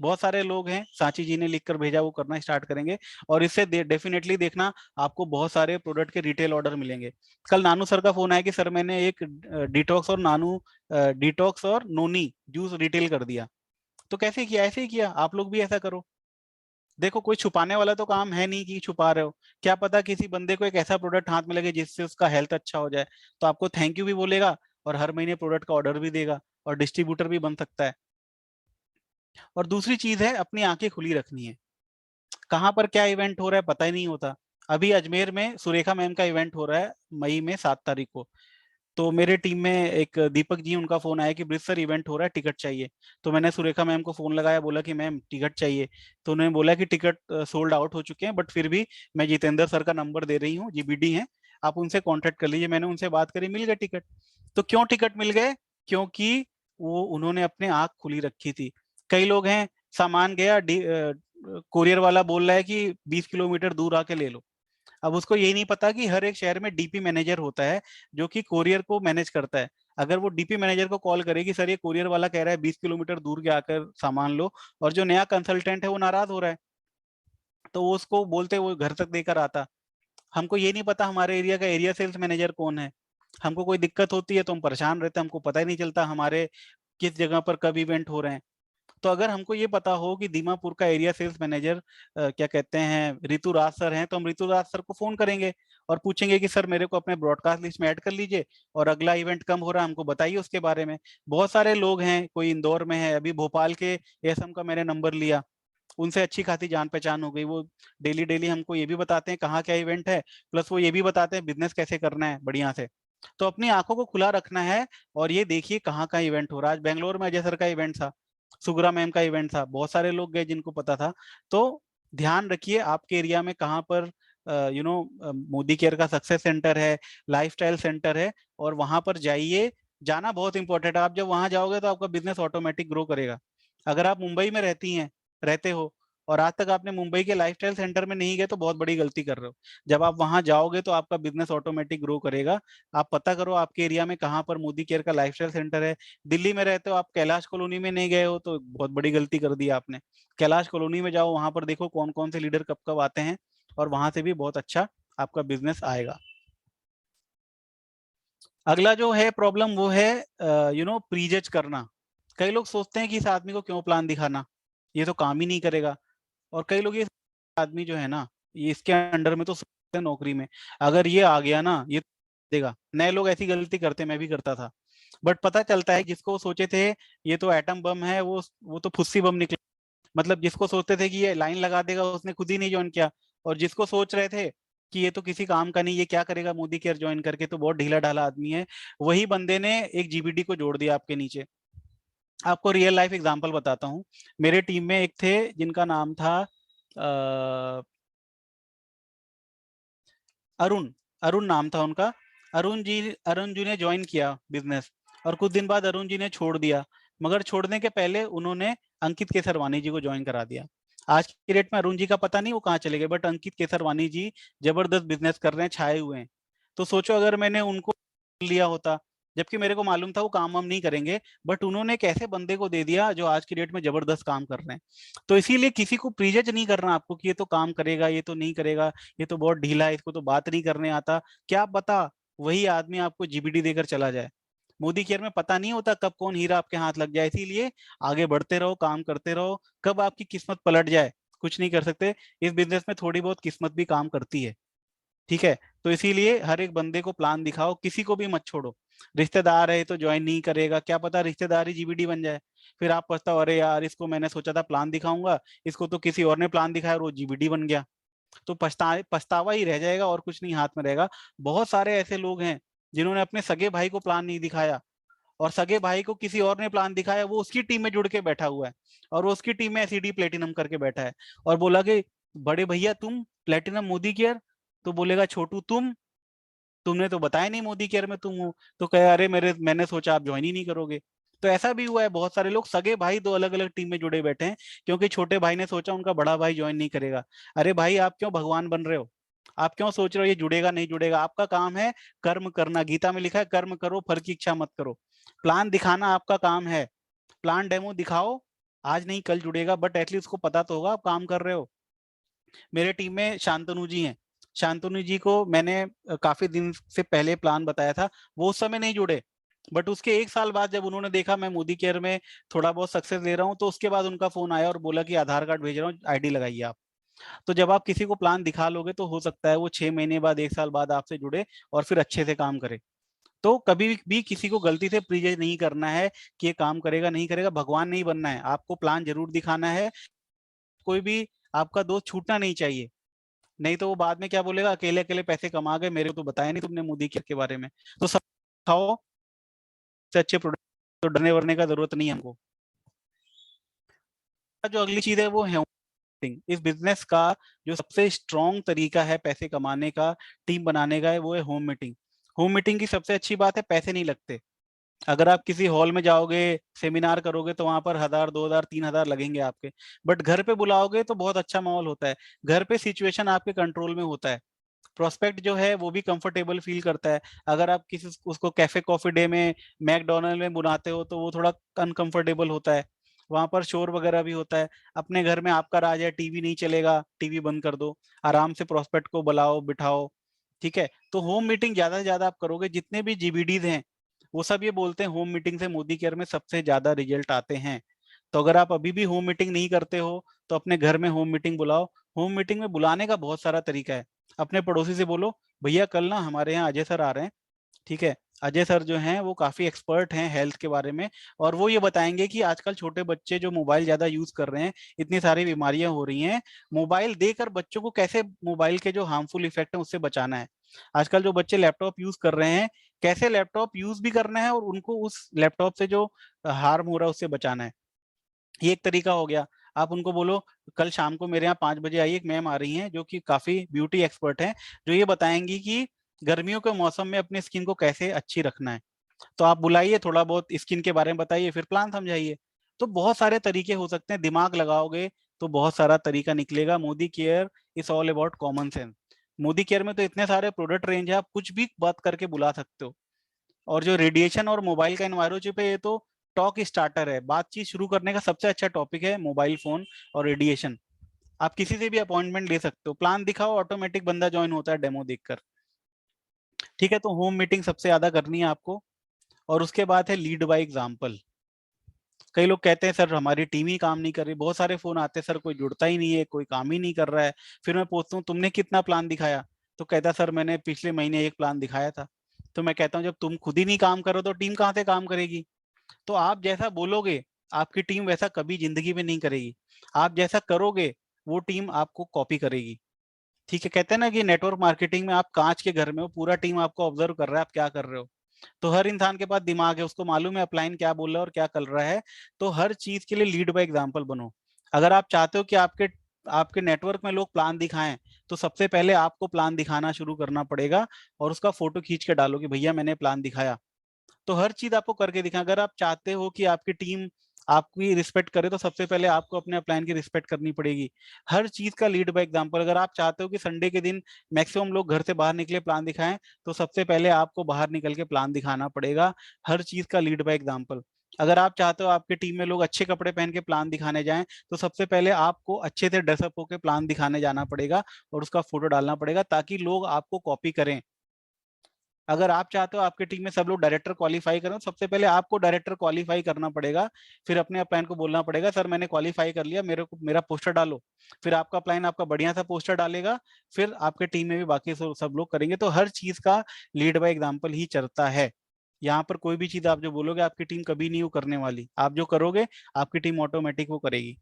बहुत सारे लोग हैं, सांची जी ने लिखकर भेजा, वो करना स्टार्ट करेंगे और इससे डेफिनेटली देखना आपको बहुत सारे प्रोडक्ट के रिटेल ऑर्डर मिलेंगे। कल नानू सर का फोन आया कि सर मैंने एक डिटॉक्स और नोनी जूस रिटेल कर दिया। तो कैसे किया? ऐसे ही किया, आप लोग भी ऐसा करो। देखो कोई छुपाने वाला तो काम है नहीं कि छुपा रहे हो, क्या पता किसी बंदे को एक ऐसा प्रोडक्ट हाथ में लगे जिससे उसका हेल्थ अच्छा हो जाए, तो आपको थैंक यू भी बोलेगा और हर महीने प्रोडक्ट का ऑर्डर भी देगा और डिस्ट्रीब्यूटर भी बन सकता है। और दूसरी चीज है अपनी आंखें खुली रखनी है। कहाँ पर क्या इवेंट हो रहा है पता ही नहीं होता। अभी अजमेर में सुरेखा मैम का इवेंट हो रहा है मई में 7 तारीख को। तो मेरे टीम में एक दीपक जी, उनका फोन आया कि ब्रिज सर इवेंट हो रहा है, टिकट चाहिए। तो मैंने सुरेखा मैम को फोन लगाया, बोला कि मैम टिकट चाहिए। तो उन्होंने बोला कि टिकट सोल्ड आउट हो चुके हैं, बट फिर भी मैं जितेंद्र सर का नंबर दे रही हूँ, जीबीडी हैं, आप उनसे कांटेक्ट कर लीजिए। मैंने उनसे बात करी, मिल गए टिकट। तो क्यों टिकट मिल गए? क्योंकि वो उन्होंने अपने आंख खुली रखी थी। कई लोग हैं, सामान गया, कोरियर वाला बोल रहा है कि 20 किलोमीटर दूर आके ले लो। अब उसको यही नहीं पता कि हर एक शहर में डीपी मैनेजर होता है जो कि कोरियर को मैनेज करता है। अगर वो डीपी मैनेजर को कॉल करेगी, सर ये कोरियर वाला कह रहा है 20 किलोमीटर दूर के आकर सामान लो, और जो नया कंसल्टेंट है वो नाराज हो रहा है, तो वो उसको बोलते वो घर तक देकर आता। हमको ये नहीं पता हमारे एरिया का एरिया सेल्स मैनेजर कौन है। हमको कोई दिक्कत होती है तो हम परेशान रहते हैं, हमको पता ही नहीं चलता हमारे किस जगह पर कब इवेंट हो रहे हैं। तो अगर हमको ये पता हो कि दीमापुर का एरिया सेल्स मैनेजर क्या कहते हैं ऋतुराज सर हैं, तो हम ऋतुराज सर को फोन करेंगे और पूछेंगे कि सर मेरे को अपने ब्रॉडकास्ट लिस्ट में ऐड कर लीजिए और अगला इवेंट कम हो रहा है हमको बताइए उसके बारे में। बहुत सारे लोग हैं, कोई इंदौर में है, अभी भोपाल के एसएम का मैंने नंबर लिया, उनसे अच्छी खासी जान पहचान हो गई। वो डेली डेली हमको ये भी बताते हैं कहाँ क्या इवेंट है, प्लस वो ये भी बताते हैं बिजनेस कैसे करना है बढ़िया से। तो अपनी आंखों को खुला रखना है और ये देखिए कहाँ का इवेंट हो रहा है। आज बेंगलोर में अजय सर का इवेंट था, सुगरा मैम का इवेंट था, बहुत सारे लोग गए जिनको पता था। तो ध्यान रखिए आपके एरिया में कहाँ पर मोदी केयर का सक्सेस सेंटर है, लाइफस्टाइल सेंटर है, और वहां पर जाइए। जाना बहुत इंपॉर्टेंट है। आप जब वहां जाओगे तो आपका बिजनेस ऑटोमेटिक ग्रो करेगा। अगर आप मुंबई में रहते हो और आज तक आपने मुंबई के लाइफस्टाइल सेंटर में नहीं गए तो बहुत बड़ी गलती कर रहे हो। जब आप वहां जाओगे तो आपका बिजनेस ऑटोमेटिक ग्रो करेगा। आप पता करो आपके एरिया में कहाँ पर मोदी केयर का लाइफस्टाइल सेंटर है। दिल्ली में रहते हो, आप कैलाश कॉलोनी में नहीं गए हो तो बहुत बड़ी गलती कर दी आपने। कैलाश कॉलोनी में जाओ, वहां पर देखो कौन कौन से लीडर कब कब आते हैं, और वहां से भी बहुत अच्छा आपका बिजनेस आएगा। अगला जो है प्रॉब्लम वो है प्रीजज करना। कई लोग सोचते हैं कि इस आदमी को क्यों प्लान दिखाना, ये तो काम ही नहीं करेगा। और कई लोग ये आदमी जो है ना, ये इसके अंडर में तो सोचते हैं नौकरी में, अगर ये आ गया ना ये देगा। नए लोग ऐसी गलती करते, मैं भी करता था, बट पता चलता है जिसको सोचे थे ये तो एटम बम है, वो तो फुस्सी बम निकला। मतलब जिसको सोचते थे कि ये लाइन लगा देगा उसने खुद ही नहीं ज्वाइन किया, और जिसको सोच रहे थे कि ये तो किसी काम का नहीं, ये क्या करेगा मोदी केयर ज्वाइन करके, तो बहुत ढीला ढाला आदमी है, वही बंदे ने एक जीबीडी को जोड़ दिया आपके नीचे। आपको रियल लाइफ एग्जांपल बताता हूँ। मेरे टीम में एक थे जिनका नाम था अरुण, अरुण नाम था उनका। अरुण जी ने ज्वाइन किया बिजनेस, और कुछ दिन बाद अरुण जी ने छोड़ दिया, मगर छोड़ने के पहले उन्होंने अंकित केसरवानी जी को ज्वाइन करा दिया। आज की डेट में अरुण जी का पता नहीं वो कहाँ चले गए, बट अंकित केसरवानी जी जबरदस्त बिजनेस कर रहे हैं, छाए हुए हैं। तो सोचो अगर मैंने उनको लिया होता, जबकि मेरे को मालूम था वो काम वाम नहीं करेंगे, बट उन्होंने एक ऐसे बंदे को दे दिया जो आज की डेट में जबरदस्त काम कर रहे हैं। तो इसीलिए किसी को प्रीजज नहीं करना आपको कि ये तो काम करेगा, ये तो नहीं करेगा, ये तो बहुत ढीला है, इसको तो बात नहीं करने आता। क्या पता वही आदमी आपको जीबीडी देकर चला जाए। मोदी केयर में पता नहीं होता कब कौन हीरा आपके हाथ लग जाए, इसीलिए आगे बढ़ते रहो, काम करते रहो, कब आपकी किस्मत पलट जाए कुछ नहीं कर सकते। इस बिजनेस में थोड़ी बहुत किस्मत भी काम करती है, ठीक है। तो इसीलिए हर एक बंदे को प्लान दिखाओ, किसी को भी मत छोड़ो। रिश्तेदार है तो ज्वाइन नहीं करेगा, क्या पता रिश्तेदार ही जीबीडी बन जाए, फिर आप पछताओ अरे यार इसको मैंने सोचा था प्लान दिखाऊंगा, इसको तो किसी और ने प्लान दिखाया और वो जीबीडी बन गया। तो पछतावा ही रह जाएगा और कुछ नहीं हाथ में रहेगा। बहुत सारे ऐसे लोग हैं जिन्होंने अपने सगे भाई को प्लान नहीं दिखाया, और सगे भाई को किसी और ने प्लान दिखाया, वो उसकी टीम में जुड़ के बैठा हुआ है, और वो उसकी टीम में एसईडी प्लेटिनम करके बैठा है, और बोला कि बड़े भैया तुम प्लेटिनम मोदी केयर, तो बोलेगा छोटू तुमने तो बताया नहीं मोदी केयर में तुम हो। तो कहे अरे मैंने सोचा आप ज्वाइन ही नहीं करोगे। तो ऐसा भी हुआ है, बहुत सारे लोग सगे भाई दो अलग अलग टीम में जुड़े बैठे हैं, क्योंकि छोटे भाई ने सोचा उनका बड़ा भाई ज्वाइन नहीं करेगा। अरे भाई आप क्यों भगवान बन रहे हो? आप क्यों सोच रहे हो ये जुड़ेगा नहीं जुड़ेगा? आपका काम है कर्म करना, गीता में लिखा है कर्म करो फल की इच्छा मत करो। प्लान दिखाना आपका काम है, प्लान डेमो दिखाओ, आज नहीं कल जुड़ेगा, बट एटलीस्ट उसको पता तो होगा आप काम कर रहे हो। मेरे टीम में शांतनु जी हैं, शांतनु जी को मैंने काफी दिन से पहले प्लान बताया था, वो उस समय नहीं जुड़े, बट उसके एक साल बाद जब उन्होंने देखा मैं मोदी केयर में थोड़ा बहुत सक्सेस ले रहा हूँ, तो उसके बाद उनका फोन आया और बोला कि आधार कार्ड भेज रहा हूँ, आईडी लगाइए आप। तो जब आप किसी को प्लान दिखा लोगे तो हो सकता है वो 6 महीने बाद, एक साल बाद आपसे जुड़े और फिर अच्छे से काम करे। तो कभी भी किसी को गलती से प्रीजज नहीं करना है कि ये काम करेगा नहीं करेगा, भगवान नहीं बनना है, आपको प्लान जरूर दिखाना है। कोई भी आपका दोस्त छूटना नहीं चाहिए, नहीं तो वो बाद में क्या बोलेगा अकेले अकेले पैसे कमा गए, मेरे को तो बताया नहीं तुमने मोदी के बारे में। तो सब खाओ से अच्छे प्रोडक्ट, तो डरने वरने का जरूरत नहीं है हमको। जो अगली चीज है वो है मीटिंग। इस बिजनेस का जो सबसे स्ट्रॉन्ग तरीका है पैसे कमाने का, टीम बनाने का है, वो है होम मीटिंग। होम मीटिंग की सबसे अच्छी बात है पैसे नहीं लगते। अगर आप किसी हॉल में जाओगे सेमिनार करोगे तो वहां पर 1000 2000 3000 लगेंगे आपके, बट घर पे बुलाओगे तो बहुत अच्छा माहौल होता है। घर पे सिचुएशन आपके कंट्रोल में होता है, प्रोस्पेक्ट जो है वो भी कंफर्टेबल फील करता है। अगर आप किसी उसको कैफे कॉफी डे में मैकडोनल्ड में बुलाते हो तो वो थोड़ा अनकंफर्टेबल होता है, वहां पर शोर वगैरह भी होता है। अपने घर में आपका राज है, टीवी नहीं चलेगा, टीवी बंद कर दो, आराम से प्रोस्पेक्ट को बुलाओ बिठाओ, ठीक है। तो होम मीटिंग ज्यादा से ज्यादा आप करोगे, जितने भी जीबीडीज हैं वो सब ये बोलते हैं होम मीटिंग से मोदी केयर में सबसे ज्यादा रिजल्ट आते हैं। तो अगर आप अभी भी होम मीटिंग नहीं करते हो तो अपने घर में होम मीटिंग बुलाओ। होम मीटिंग में बुलाने का बहुत सारा तरीका है। अपने पड़ोसी से बोलो भैया कल ना हमारे यहाँ अजय सर आ रहे हैं, ठीक है। अजय सर जो हैं वो काफी एक्सपर्ट हैं हेल्थ के बारे में, और वो ये बताएंगे कि आजकल छोटे बच्चे जो मोबाइल ज्यादा यूज कर रहे हैं, इतनी सारी बीमारियां हो रही हैं, मोबाइल देकर बच्चों को कैसे मोबाइल के जो हार्मफुल इफेक्ट है उससे बचाना है। आजकल जो बच्चे लैपटॉप यूज कर रहे हैं, कैसे लैपटॉप यूज भी करना है और उनको उस लैपटॉप से जो हार्म हो रहा है उससे बचाना है, ये एक तरीका हो गया। आप उनको बोलो कल शाम को मेरे यहाँ 5 बजे आइए, एक मैम आ रही हैं जो कि काफी ब्यूटी एक्सपर्ट हैं, जो ये बताएंगी कि गर्मियों के मौसम में अपनी स्किन को कैसे अच्छी रखना है। तो आप बुलाइए, थोड़ा बहुत स्किन के बारे में बताइए, फिर प्लान समझाइए। तो बहुत सारे तरीके हो सकते हैं, दिमाग लगाओगे तो बहुत सारा तरीका निकलेगा। Modi care is all about common sense. Modi care में तो इतने सारे प्रोडक्ट रेंज है, आप कुछ भी बात करके बुला सकते हो। और जो रेडिएशन और मोबाइल का एनवायरनमेंट है, ये तो टॉक स्टार्टर है, बातचीत शुरू करने का सबसे अच्छा टॉपिक है मोबाइल फोन और रेडिएशन। आप किसी से भी अपॉइंटमेंट ले सकते हो, प्लान दिखाओ, ऑटोमेटिक बंदा ज्वाइन होता है डेमो देखकर, ठीक है। तो होम मीटिंग सबसे ज्यादा करनी है आपको। और उसके बाद है लीड बाय एग्जाम्पल। कई लोग कहते हैं सर हमारी टीम ही काम नहीं कर रही, बहुत सारे फोन आते हैं सर कोई जुड़ता ही नहीं है, कोई काम ही नहीं कर रहा है। फिर मैं पूछता हूँ तुमने कितना प्लान दिखाया, तो कहता सर मैंने पिछले महीने एक प्लान दिखाया था। तो मैं कहता हूँ जब तुम खुद ही नहीं काम करो तो टीम कहाँ से काम करेगी? तो आप जैसा बोलोगे आपकी टीम वैसा कभी जिंदगी में नहीं करेगी, आप जैसा करोगे वो टीम आपको कॉपी करेगी, ठीक है। कहते हैं ना कि नेटवर्क मार्केटिंग में आप कांच के घर में हो, पूरा टीम आपको ऑब्जर्व कर रहा है आप क्या कर रहे हो। तो हर इंसान के पास दिमाग है, उसको मालूम है अपलाइन क्या बोल रहा है और क्या कर रहा है। तो हर चीज के लिए लीड बाय एग्जांपल बनो। अगर आप चाहते हो कि आपके आपके नेटवर्क में लोग प्लान दिखाएं, तो सबसे पहले आपको प्लान दिखाना शुरू करना पड़ेगा, और उसका फोटो खींच के डालो कि भैया मैंने प्लान दिखाया। तो हर चीज आपको करके दिखाएं। अगर आप चाहते हो कि आपकी टीम आपकी रिस्पेक्ट करे तो सबसे पहले आपको अपने अपलाइन की रिस्पेक्ट करनी पड़ेगी। हर चीज का लीड बाय एग्जांपल। अगर आप चाहते हो कि संडे के दिन मैक्सिमम लोग घर से बाहर निकले प्लान दिखाएं, तो सबसे पहले आपको बाहर निकल के प्लान दिखाना पड़ेगा। हर चीज का लीड बाय एग्जांपल। अगर आप चाहते हो आपके टीम में लोग अच्छे कपड़े पहन के प्लान दिखाने जाएं, तो सबसे पहले आपको अच्छे से ड्रेसअप होकर प्लान दिखाने जाना पड़ेगा और उसका फोटो डालना पड़ेगा, ताकि लोग आपको कॉपी करें। अगर आप चाहते हो आपके टीम में सब लोग डायरेक्टर क्वालिफाई करें, तो सबसे पहले आपको डायरेक्टर क्वालिफाई करना पड़ेगा। फिर अपने अपलाइन को बोलना पड़ेगा, सर मैंने क्वालिफाई कर लिया, मेरे को मेरा पोस्टर डालो। फिर आपका अपलाइन आपका बढ़िया सा पोस्टर डालेगा, फिर आपके टीम में भी बाकी सब लोग करेंगे। तो हर चीज का लीड बाय एग्जाम्पल ही चलता है। यहाँ पर कोई भी चीज आप जो बोलोगे आपकी टीम कभी नहीं वो करने वाली। आप जो करोगे आपकी टीम ऑटोमेटिक वो करेगी।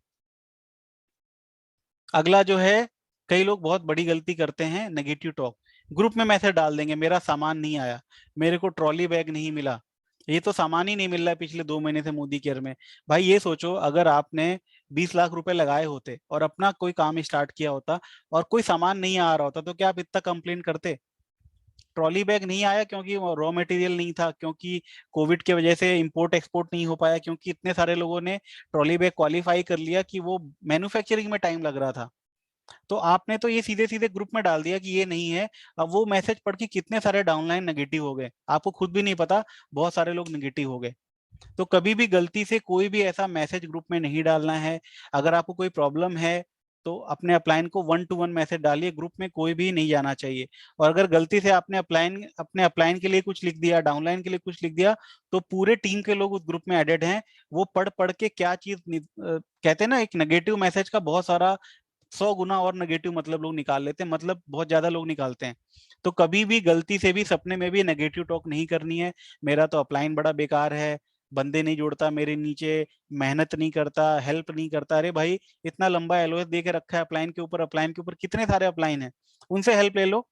अगला जो है, कई लोग बहुत बड़ी गलती करते हैं, नेगेटिव टॉक। ग्रुप में मैसेज डाल देंगे, मेरा सामान नहीं आया, मेरे को ट्रॉली बैग नहीं मिला, ये तो सामान ही नहीं मिल रहा है पिछले 2 महीने से मोदी केयर में। भाई ये सोचो, अगर आपने 20 लाख रुपए लगाए होते और अपना कोई काम स्टार्ट किया होता और कोई सामान नहीं आ रहा होता, तो क्या आप इतना कंप्लेन करते? ट्रॉली बैग नहीं आया क्योंकि रॉ मटेरियल नहीं था, क्योंकि कोविड की वजह से इंपोर्ट एक्सपोर्ट नहीं हो पाया, क्योंकि इतने सारे लोगों ने ट्रॉली बैग क्वालिफाई कर लिया कि वो मैन्युफैक्चरिंग में टाइम लग रहा था। तो आपने तो ये सीधे सीधे ग्रुप में डाल दिया कि ये नहीं है। अब वो मैसेज पढ़ के कितने सारे डाउनलाइन नेगेटिव हो गए, आपको खुद भी नहीं पता, बहुत सारे लोग नेगेटिव हो गए। तो कभी भी गलती से कोई भी ऐसा मैसेज ग्रुप में नहीं डालना है। अगर आपको कोई प्रॉब्लम है तो अपने अपलाइन को 1-to-1 मैसेज डालिए, ग्रुप में कोई भी नहीं जाना चाहिए। और अगर गलती से आपने अपने अपलाइन के लिए कुछ लिख दिया, डाउनलाइन के लिए कुछ लिख दिया, तो पूरे टीम के लोग उस ग्रुप में एडेड हैं, वो पढ़ पढ़ के क्या चीज कहते हैं ना, एक नेगेटिव मैसेज का बहुत सारा 100 गुना और नेगेटिव मतलब लोग निकाल लेते हैं, मतलब बहुत ज्यादा लोग निकालते हैं। तो कभी भी गलती से भी सपने में भी नेगेटिव टॉक नहीं करनी है। मेरा तो अपलाइन बड़ा बेकार है, बंदे नहीं जोड़ता मेरे नीचे, मेहनत नहीं करता, हेल्प नहीं करता। अरे भाई, इतना लंबा एलओएस दे के रखा है अपलाइन के ऊपर, अपलाइन के ऊपर कितने सारे अपलाइन है, उनसे हेल्प ले लो।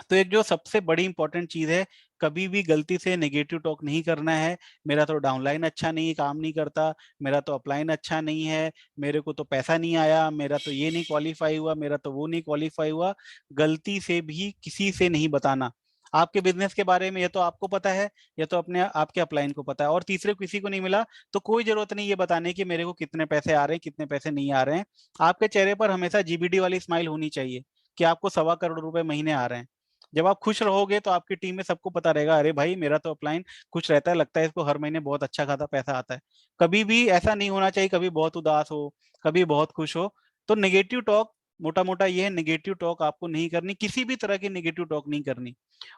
तो एक जो सबसे बड़ी इंपॉर्टेंट चीज है, कभी भी गलती से नेगेटिव टॉक नहीं करना है। मेरा तो डाउनलाइन अच्छा नहीं, काम नहीं करता, मेरा तो अपलाइन अच्छा नहीं है, मेरे को तो पैसा नहीं आया, मेरा तो ये नहीं क्वालिफाई हुआ, मेरा तो वो नहीं क्वालिफाई हुआ। गलती से भी किसी से नहीं बताना। आपके बिजनेस के बारे में या तो आपको पता है, या तो अपने आपके अपलाइन को पता है, और तीसरे किसी को नहीं मिला, तो कोई जरूरत नहीं ये बताने की मेरे को कितने पैसे आ रहे हैं, कितने पैसे नहीं आ रहे हैं। आपके चेहरे पर हमेशा जीबीडी वाली स्माइल होनी चाहिए कि आपको 1.25 करोड़ रुपए महीने आ रहे हैं। जब आप खुश रहोगे तो आपकी टीम में सबको पता रहेगा, अरे भाई मेरा तो अपलाइन खुश रहता है, लगता है इसको हर महीने बहुत अच्छा खासा पैसा आता है। कभी भी ऐसा नहीं होना चाहिए, कभी बहुत उदास हो, कभी बहुत खुश हो। तो नेगेटिव टॉक, मोटा मोटा ये है, नेगेटिव टॉक आपको नहीं करनी, किसी भी तरह की नेगेटिव टॉक नहीं करनी,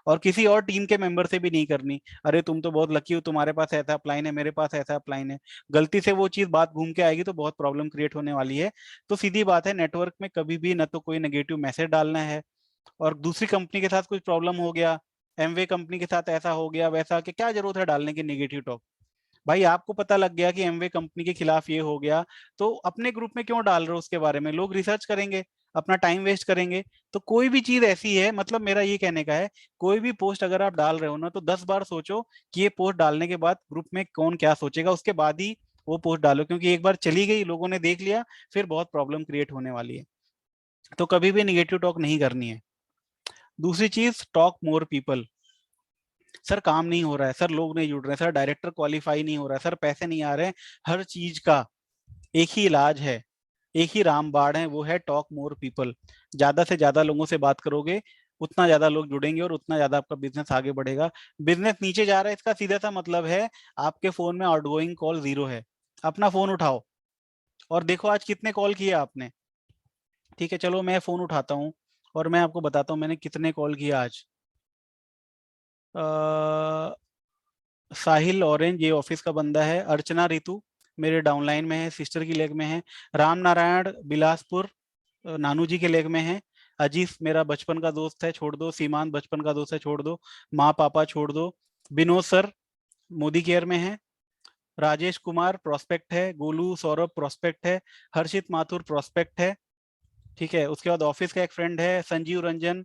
और किसी और टीम के मेंबर से भी नहीं करनी। अरे तुम तो बहुत लकी हो, तुम्हारे पास ऐसा अप्लाइन है, मेरे पास ऐसा अप्लाइन है। गलती से वो चीज बात घूम के आएगी तो बहुत प्रॉब्लम क्रिएट होने वाली है। तो सीधी बात है, नेटवर्क में कभी भी ना तो कोई नेगेटिव मैसेज डालना है, और दूसरी कंपनी के साथ कुछ प्रॉब्लम हो गया, एमवे कंपनी के साथ ऐसा हो गया वैसा, कि क्या जरूरत है डालने की नेगेटिव टॉक? भाई आपको पता लग गया कि एमवे कंपनी के खिलाफ ये हो गया, तो अपने ग्रुप में क्यों डाल रहे हो उसके बारे में? लोग रिसर्च करेंगे, अपना टाइम वेस्ट करेंगे। तो कोई भी चीज ऐसी है, मतलब मेरा ये कहने का है, कोई भी पोस्ट अगर आप डाल रहे हो ना, तो 10 बार सोचो कि ये पोस्ट डालने के बाद ग्रुप में कौन क्या सोचेगा, उसके बाद ही वो पोस्ट डालो। क्योंकि एक बार चली गई, लोगों ने देख लिया, फिर बहुत प्रॉब्लम क्रिएट होने वाली है। तो कभी भी निगेटिव टॉक नहीं करनी है। दूसरी चीज, टॉक मोर पीपल। सर काम नहीं हो रहा है, सर लोग नहीं जुड़ रहे हैं, सर डायरेक्टर क्वालिफाई नहीं हो रहा है, सर पैसे नहीं आ रहे हैं। हर चीज का एक ही इलाज है, एक ही रामबाण है, वो है टॉक मोर पीपल। ज्यादा से ज्यादा लोगों से बात करोगे, उतना ज्यादा लोग जुड़ेंगे और उतना ज्यादा आपका बिजनेस आगे बढ़ेगा। बिजनेस नीचे जा रहा है, इसका सीधा सा मतलब है आपके फोन में आउटगोइंग कॉल 0 है। अपना फोन उठाओ और देखो आज कितने कॉल किए आपने। ठीक है, चलो मैं फोन उठाता हूँ और मैं आपको बताता हूँ मैंने कितने कॉल किए आज। साहिल ऑरेंज, ये ऑफिस का बंदा है। अर्चना रितु मेरे डाउनलाइन में है, सिस्टर की लेग में है। राम नारायण बिलासपुर, नानू जी के लेग में है। अजीत मेरा बचपन का दोस्त है, छोड़ दो। सीमांत बचपन का दोस्त है, छोड़ दो। माँ पापा छोड़ दो। विनोद सर मोदी केयर में है। राजेश कुमार प्रोस्पेक्ट है। गोलू सौरभ प्रोस्पेक्ट है। हर्षित माथुर प्रोस्पेक्ट है। ठीक है, उसके बाद ऑफिस का एक फ्रेंड है संजीव रंजन,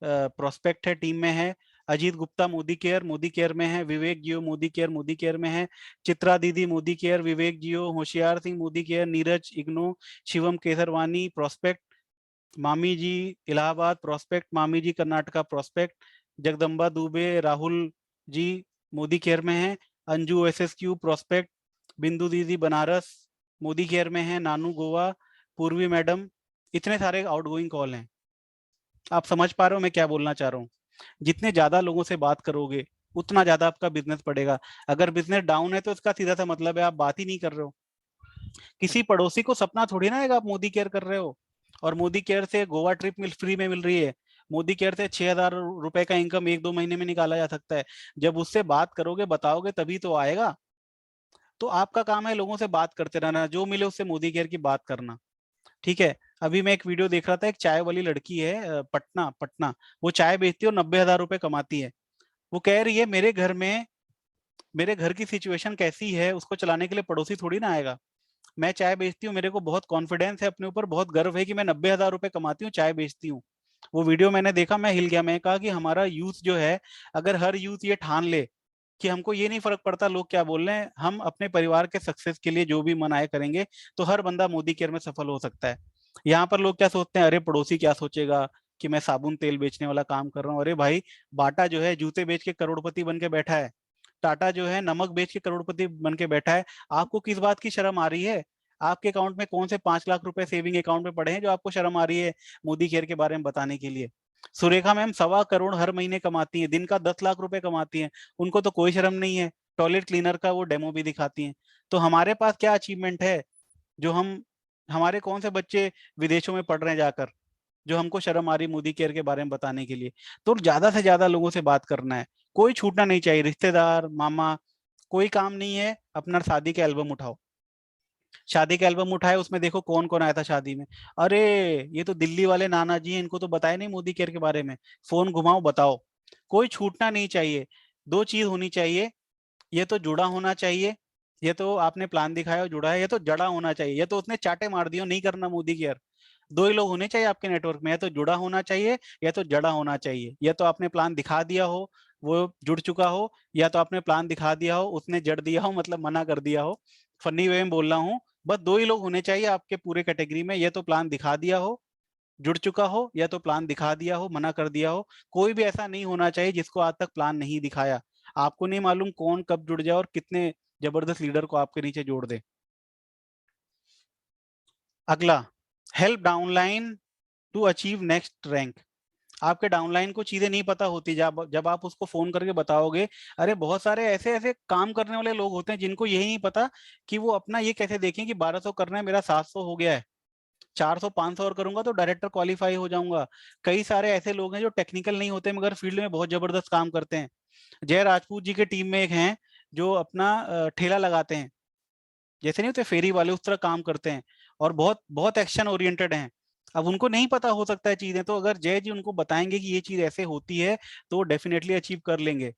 प्रोस्पेक्ट है, टीम में है। अजीत गुप्ता मोदी केयर में है। विवेक जियो मोदी केयर में है। चित्रा दीदी मोदी केयर, विवेक जियो। होशियार सिंह मोदी केयर। नीरज इग्नो। शिवम केसरवानी प्रोस्पेक्ट। मामी जी इलाहाबाद प्रोस्पेक्ट। मामी जी कर्नाटका प्रोस्पेक्ट। जगदम्बा दुबे राहुल जी मोदी केयर में है। अंजू एसएसक्यू प्रोस्पेक्ट। बिंदु दीदी बनारस मोदी केयर में है, नानू गोवा, पूर्वी मैडम, इतने सारे आउटगोइंग कॉल हैं। आप समझ पा रहे हो मैं क्या बोलना चाह रहा हूँ? जितने ज्यादा लोगों से बात करोगे उतना ज्यादा आपका बिजनेस बढ़ेगा। अगर बिजनेस डाउन है तो इसका सीधा सा मतलब है आप बात ही नहीं कर रहे हो। किसी पड़ोसी को सपना थोड़ी ना है आप मोदी केयर कर रहे हो और मोदी केयर से गोवा ट्रिप फ्री में मिल रही है। मोदी केयर से 6,000 रुपए का इनकम 1-2 महीने में निकाला जा सकता है। जब उससे बात करोगे बताओगे तभी तो आएगा। तो आपका काम है लोगों से बात करते रहना, जो मिले उससे मोदी केयर की बात करना। ठीक है। अभी मैं एक वीडियो देख रहा था, एक चाय वाली लड़की है, पटना पटना। वो चाय बेचती है और 90,000 रुपए कमाती है। वो कह रही है मेरे घर की सिचुएशन कैसी है उसको चलाने के लिए पड़ोसी थोड़ी ना आएगा। मैं चाय बेचती हूँ, मेरे को बहुत कॉन्फिडेंस है अपने ऊपर, बहुत गर्व है कि मैं 90,000 रुपए कमाती हूँ, चाय बेचती हूँ। वो वीडियो मैंने देखा, मैं हिल गया। मैं कहा कि हमारा यूथ जो है, अगर हर यूथ ये ठान ले कि हमको ये नहीं फर्क पड़ता लोग क्या बोल रहे हैं, हम अपने परिवार के सक्सेस के लिए जो भी मनाए करेंगे, तो हर बंदा मोदी केयर में सफल हो सकता है। यहाँ पर लोग क्या सोचते हैं, अरे पड़ोसी क्या सोचेगा कि मैं साबुन तेल बेचने वाला काम कर रहा हूँ। अरे भाई, बाटा जो है जूते बेच के करोड़पति बन के बैठा है, टाटा जो है नमक बेच के करोड़पति बन के बैठा है। आपको किस बात की शर्म आ रही है? आपके अकाउंट में कौन से 5 लाख रुपए सेविंग अकाउंट में पड़े हैं जो आपको शर्म आ रही है मोदी केयर के बारे में बताने के लिए? सुरेखा मैम 1.25 करोड़ हर महीने कमाती है, दिन का 10 लाख रुपए कमाती है, उनको तो कोई शर्म नहीं है। टॉयलेट क्लीनर का वो डेमो भी दिखाती हैं। तो हमारे पास क्या अचीवमेंट है जो हम, हमारे कौन से बच्चे विदेशों में पढ़ रहे हैं जाकर, जो हमको शर्म आ रही मोदी केयर के बारे में बताने के लिए? तो ज्यादा से ज्यादा लोगों से बात करना है, कोई छूटना नहीं चाहिए। रिश्तेदार, मामा, कोई काम नहीं है, अपना शादी का एल्बम उठाओ। शादी का एल्बम उठाए, उसमें देखो कौन कौन आया था शादी में। अरे ये तो दिल्ली वाले नाना जी हैं, इनको तो बताया नहीं मोदी केयर के बारे में। फोन घुमाओ बताओ। कोई छूटना नहीं चाहिए। दो चीज होनी चाहिए, ये तो जुड़ा होना चाहिए, ये तो आपने प्लान दिखाया और जुड़ा है, ये तो जड़ा होना चाहिए, ये तो उसने चाटे मार दिया नहीं करना मोदी केयर। दो ही लोग होने चाहिए आपके नेटवर्क में, या तो जुड़ा होना चाहिए या तो जड़ा होना चाहिए। या तो आपने प्लान दिखा दिया हो, वो जुड़ चुका हो, या तो आपने प्लान दिखा दिया हो, उसने जड़ दिया हो, मतलब मना कर दिया हो। फनी वे में बोल रहा हूँ। बस दो ही लोग होने चाहिए आपके पूरे कैटेगरी में, या तो प्लान दिखा दिया हो, जुड़ चुका हो, या तो प्लान दिखा दिया हो, मना कर दिया हो। कोई भी ऐसा नहीं होना चाहिए जिसको आज तक प्लान नहीं दिखाया। आपको नहीं मालूम कौन कब जुड़ जाए और कितने जबरदस्त लीडर को आपके नीचे जोड़ दे। अगला, help downline to achieve next rank. आपके डाउनलाइन को चीजें नहीं पता होती, जब जब आप उसको फोन करके बताओगे। अरे बहुत सारे ऐसे ऐसे काम करने वाले लोग होते हैं जिनको यही नहीं पता कि वो अपना ये कैसे देखें कि 1200 करना है, मेरा 700 हो गया है, 400 500 और करूंगा तो डायरेक्टर क्वालिफाई हो जाऊंगा। कई सारे ऐसे लोग हैं जो टेक्निकल नहीं होते मगर फील्ड में बहुत जबरदस्त काम करते हैं। जय राजपूत जी के टीम में एक हैं जो अपना ठेला लगाते हैं, जैसे नहीं होते फेरी वाले, उस तरह काम करते हैं और बहुत बहुत एक्शन ओरिएंटेड हैं। अब उनको नहीं पता हो सकता है चीजें, तो अगर जय जी उनको बताएंगे कि ये चीज ऐसे होती है तो वो डेफिनेटली अचीव कर लेंगे।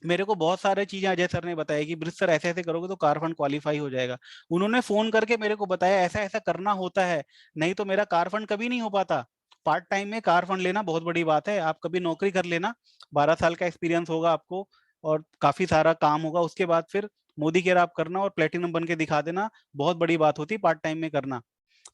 मेरे को बहुत सारे चीजें अजय सर ने बताया कि ब्रिज सर ऐसे ऐसे करोगे तो कार फंड क्वालिफाई हो जाएगा। उन्होंने फोन करके मेरे को बताया ऐसा ऐसा करना होता है, नहीं तो मेरा कार फंड कभी नहीं हो पाता। पार्ट टाइम में कार फंड लेना बहुत बड़ी बात है, आप कभी नौकरी कर लेना, 12 साल का एक्सपीरियंस होगा आपको और काफी सारा काम होगा, उसके बाद फिर मोदी केयर आप करना और प्लेटिनम बन के दिखा देना, बहुत बड़ी बात होती है पार्ट टाइम में करना।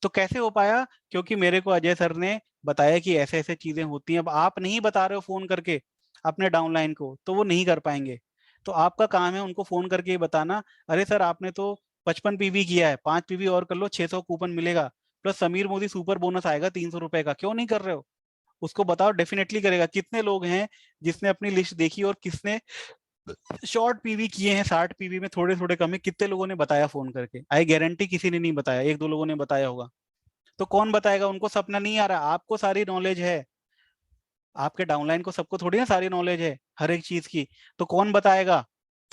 तो कैसे हो पाया? क्योंकि मेरे को अजय सर ने बताया कि ऐसे ऐसे चीजें होती हैं। अब आप नहीं बता रहे हो फोन करके अपने डाउनलाइन को, तो वो नहीं कर पाएंगे। तो आपका काम है उनको फोन करके ये बताना, अरे सर आपने तो 55 पीवी किया है, 5 पीवी और कर लो, 600 कूपन मिलेगा, plus Sameer Modi super bonus आएगा 300 रुपए का, क्यों नहीं कर रहे हो? उसको बताओ, डेफिनेटली करेगा। कितने लोग हैं जिसने अपनी लिस्ट देखी और किसने शॉर्ट पीवी किए हैं, 60 पीवी में थोड़े थोड़े कम है, कितने लोगों ने बताया फोन करके? आई गारंटी किसी ने नहीं बताया, एक दो लोगों ने बताया होगा। तो कौन बताएगा? उनको सपना नहीं आ रहा, आपको सारी नॉलेज है। आपके डाउनलाइन को सबको थोड़ी ना सारी नॉलेज है हर एक चीज की, तो कौन बताएगा?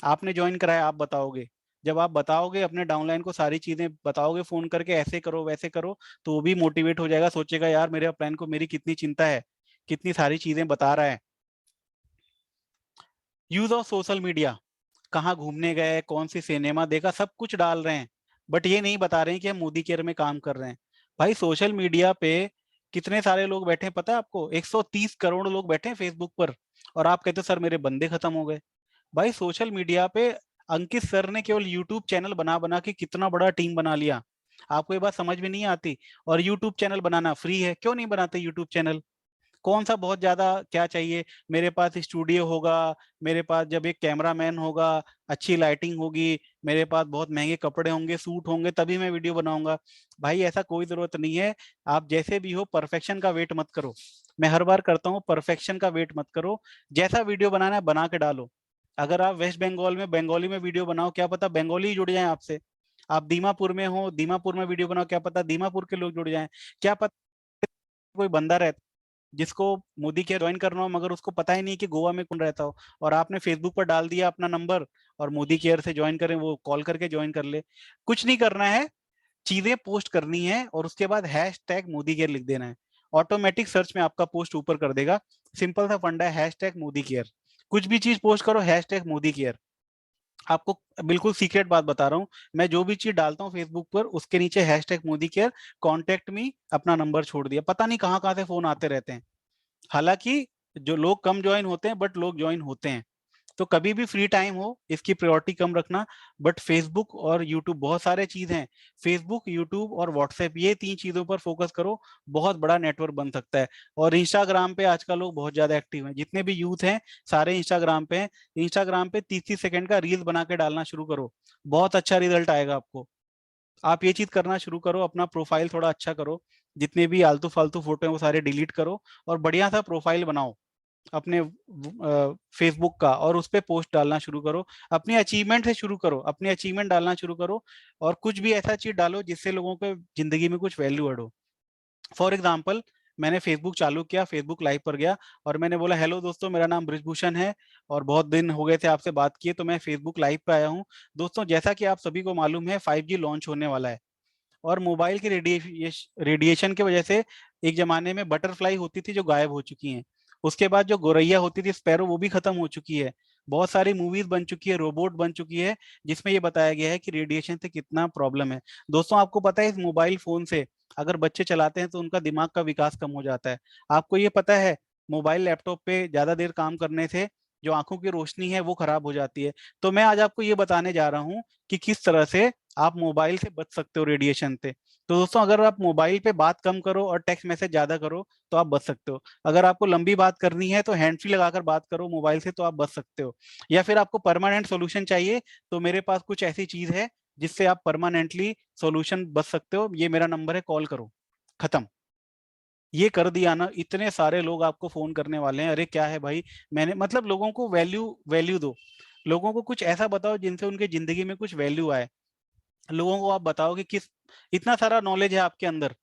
आपने ज्वाइन कराया, आप बताओगे। जब आप बताओगे अपने डाउनलाइन को सारी चीजें बताओगे फोन करके, ऐसे करो वैसे करो, तो वो भी मोटिवेट हो जाएगा, सोचेगा यार मेरे अपलाइन को मेरी कितनी चिंता है, कितनी सारी चीजें बता रहा है। यूज ऑफ सोशल मीडिया, कहाँ घूमने गए, कौन सी सिनेमा देखा, सब कुछ डाल रहे हैं, बट ये नहीं बता रहे हैं कि हम मोदी केयर में काम कर रहे हैं। भाई सोशल मीडिया पे कितने सारे लोग बैठे हैं पता है आपको? 130 करोड़ लोग बैठे हैं फेसबुक पर, और आप कहते हो सर मेरे बंदे खत्म हो गए। भाई सोशल मीडिया पे अंकित सर ने केवल यूट्यूब चैनल बना बना के कितना बड़ा टीम बना लिया। आपको ये बात समझ में नहीं आती? और यूट्यूब चैनल बनाना फ्री है, क्यों नहीं बनाते यूट्यूब चैनल? कौन सा बहुत ज्यादा क्या चाहिए, मेरे पास स्टूडियो होगा, मेरे पास जब एक कैमरामैन होगा, अच्छी लाइटिंग होगी, मेरे पास बहुत महंगे कपड़े होंगे, सूट होंगे, तभी मैं वीडियो बनाऊंगा। भाई ऐसा कोई जरूरत नहीं है। आप जैसे भी हो, परफेक्शन का वेट मत करो। मैं हर बार करता हूँ, परफेक्शन का वेट मत करो। जैसा वीडियो बनाना है बना के डालो। अगर आप वेस्ट बंगाल में बंगाली में वीडियो बनाओ, क्या पता बंगाली ही जुड़ जाए आपसे। आप दीमापुर में हो, दीमापुर में वीडियो बनाओ, क्या पता दीमापुर के लोग जुड़ जाएं। क्या पता कोई बंदा रहता जिसको मोदी केयर ज्वाइन करना हो, मगर उसको पता ही नहीं कि गोवा में कौन रहता हो, और आपने फेसबुक पर डाल दिया अपना नंबर और मोदी केयर से ज्वाइन करें, वो कॉल करके ज्वाइन कर ले। कुछ नहीं करना है, चीजें पोस्ट करनी है और उसके बाद हैश टैग मोदी केयर लिख देना है। ऑटोमेटिक सर्च में आपका पोस्ट ऊपर कर देगा। सिंपल सा फंडा है, हैश टैग मोदी केयर। कुछ भी चीज पोस्ट करो, हैश टैग मोदी केयर। आपको बिल्कुल सीक्रेट बात बता रहा हूँ, मैं जो भी चीज डालता हूँ फेसबुक पर उसके नीचे hash tag Modi care, contact me, अपना नंबर छोड़ दिया। पता नहीं कहाँ कहाँ से फोन आते रहते हैं। हालांकि जो लोग कम ज्वाइन होते हैं, बट लोग ज्वाइन होते हैं। तो कभी भी फ्री टाइम हो, इसकी प्रायोरिटी कम रखना। बट फेसबुक और यूट्यूब, बहुत सारे चीज हैं। फेसबुक, यूट्यूब और व्हाट्सएप, ये 3 चीजों पर फोकस करो, बहुत बड़ा नेटवर्क बन सकता है। और इंस्टाग्राम पे आजकल लोग बहुत ज्यादा एक्टिव हैं, जितने भी यूथ हैं सारे इंस्टाग्राम पे हैं। इंस्टाग्राम पे 30-30 सेकंड का रील बना के डालना शुरू करो, बहुत अच्छा रिजल्ट आएगा आपको। आप ये चीज करना शुरू करो, अपना प्रोफाइल थोड़ा अच्छा करो, जितने भी आलतू फालतू फोटो हैं वो सारे डिलीट करो, और बढ़िया सा प्रोफाइल बनाओ अपने फेसबुक का, और उस पे पोस्ट डालना शुरू करो। अपने अचीवमेंट से शुरू करो, अपने अचीवमेंट डालना शुरू करो। और कुछ भी ऐसा चीज डालो जिससे लोगों को जिंदगी में कुछ वैल्यू ऐड हो। फॉर एग्जाम्पल, मैंने फेसबुक चालू किया, फेसबुक लाइव पर गया और मैंने बोला, हेलो दोस्तों, मेरा नाम ब्रिजभूषण है और बहुत दिन हो गए थे आपसे बात किए, तो मैं फेसबुक लाइव पे आया हूँ। दोस्तों, जैसा कि आप सभी को मालूम है, 5G लॉन्च होने वाला है। और मोबाइल की रेडिएशन की वजह से एक जमाने में बटरफ्लाई होती थी जो गायब हो चुकी हैं। उसके बाद जो गोरैया होती थी, स्पैरो, वो भी खत्म हो चुकी है। बहुत सारी मूवीज बन चुकी है, रोबोट बन चुकी है, जिसमें ये बताया गया है कि रेडिएशन से कितना प्रॉब्लम है। दोस्तों, आपको पता है इस मोबाइल फोन से अगर बच्चे चलाते हैं तो उनका दिमाग का विकास कम हो जाता है। आपको ये पता है, मोबाइल लैपटॉप पे ज्यादा देर काम करने से जो आंखों की रोशनी है वो खराब हो जाती है। तो मैं आज आपको ये बताने जा रहा हूँ कि किस तरह से आप मोबाइल से बच सकते हो रेडिएशन से। तो दोस्तों, अगर आप मोबाइल पे बात कम करो और टेक्स्ट मैसेज ज्यादा करो तो आप बच सकते हो। अगर आपको लंबी बात करनी है तो हैंड फ्री लगाकर बात करो मोबाइल से, तो आप बच सकते हो। या फिर आपको परमानेंट सॉल्यूशन चाहिए, तो मेरे पास कुछ ऐसी चीज है जिससे आप परमानेंटली सॉल्यूशन बच सकते हो। ये मेरा नंबर है, कॉल करो, खत्म। ये कर दिया ना, इतने सारे लोग आपको फोन करने वाले हैं, अरे क्या है भाई। मैंने मतलब, लोगों को वैल्यू वैल्यू दो। लोगों को कुछ ऐसा बताओ जिनसे उनकी जिंदगी में कुछ वैल्यू आए। लोगों को आप बताओ कि किस, इतना सारा नॉलेज है आपके अंदर।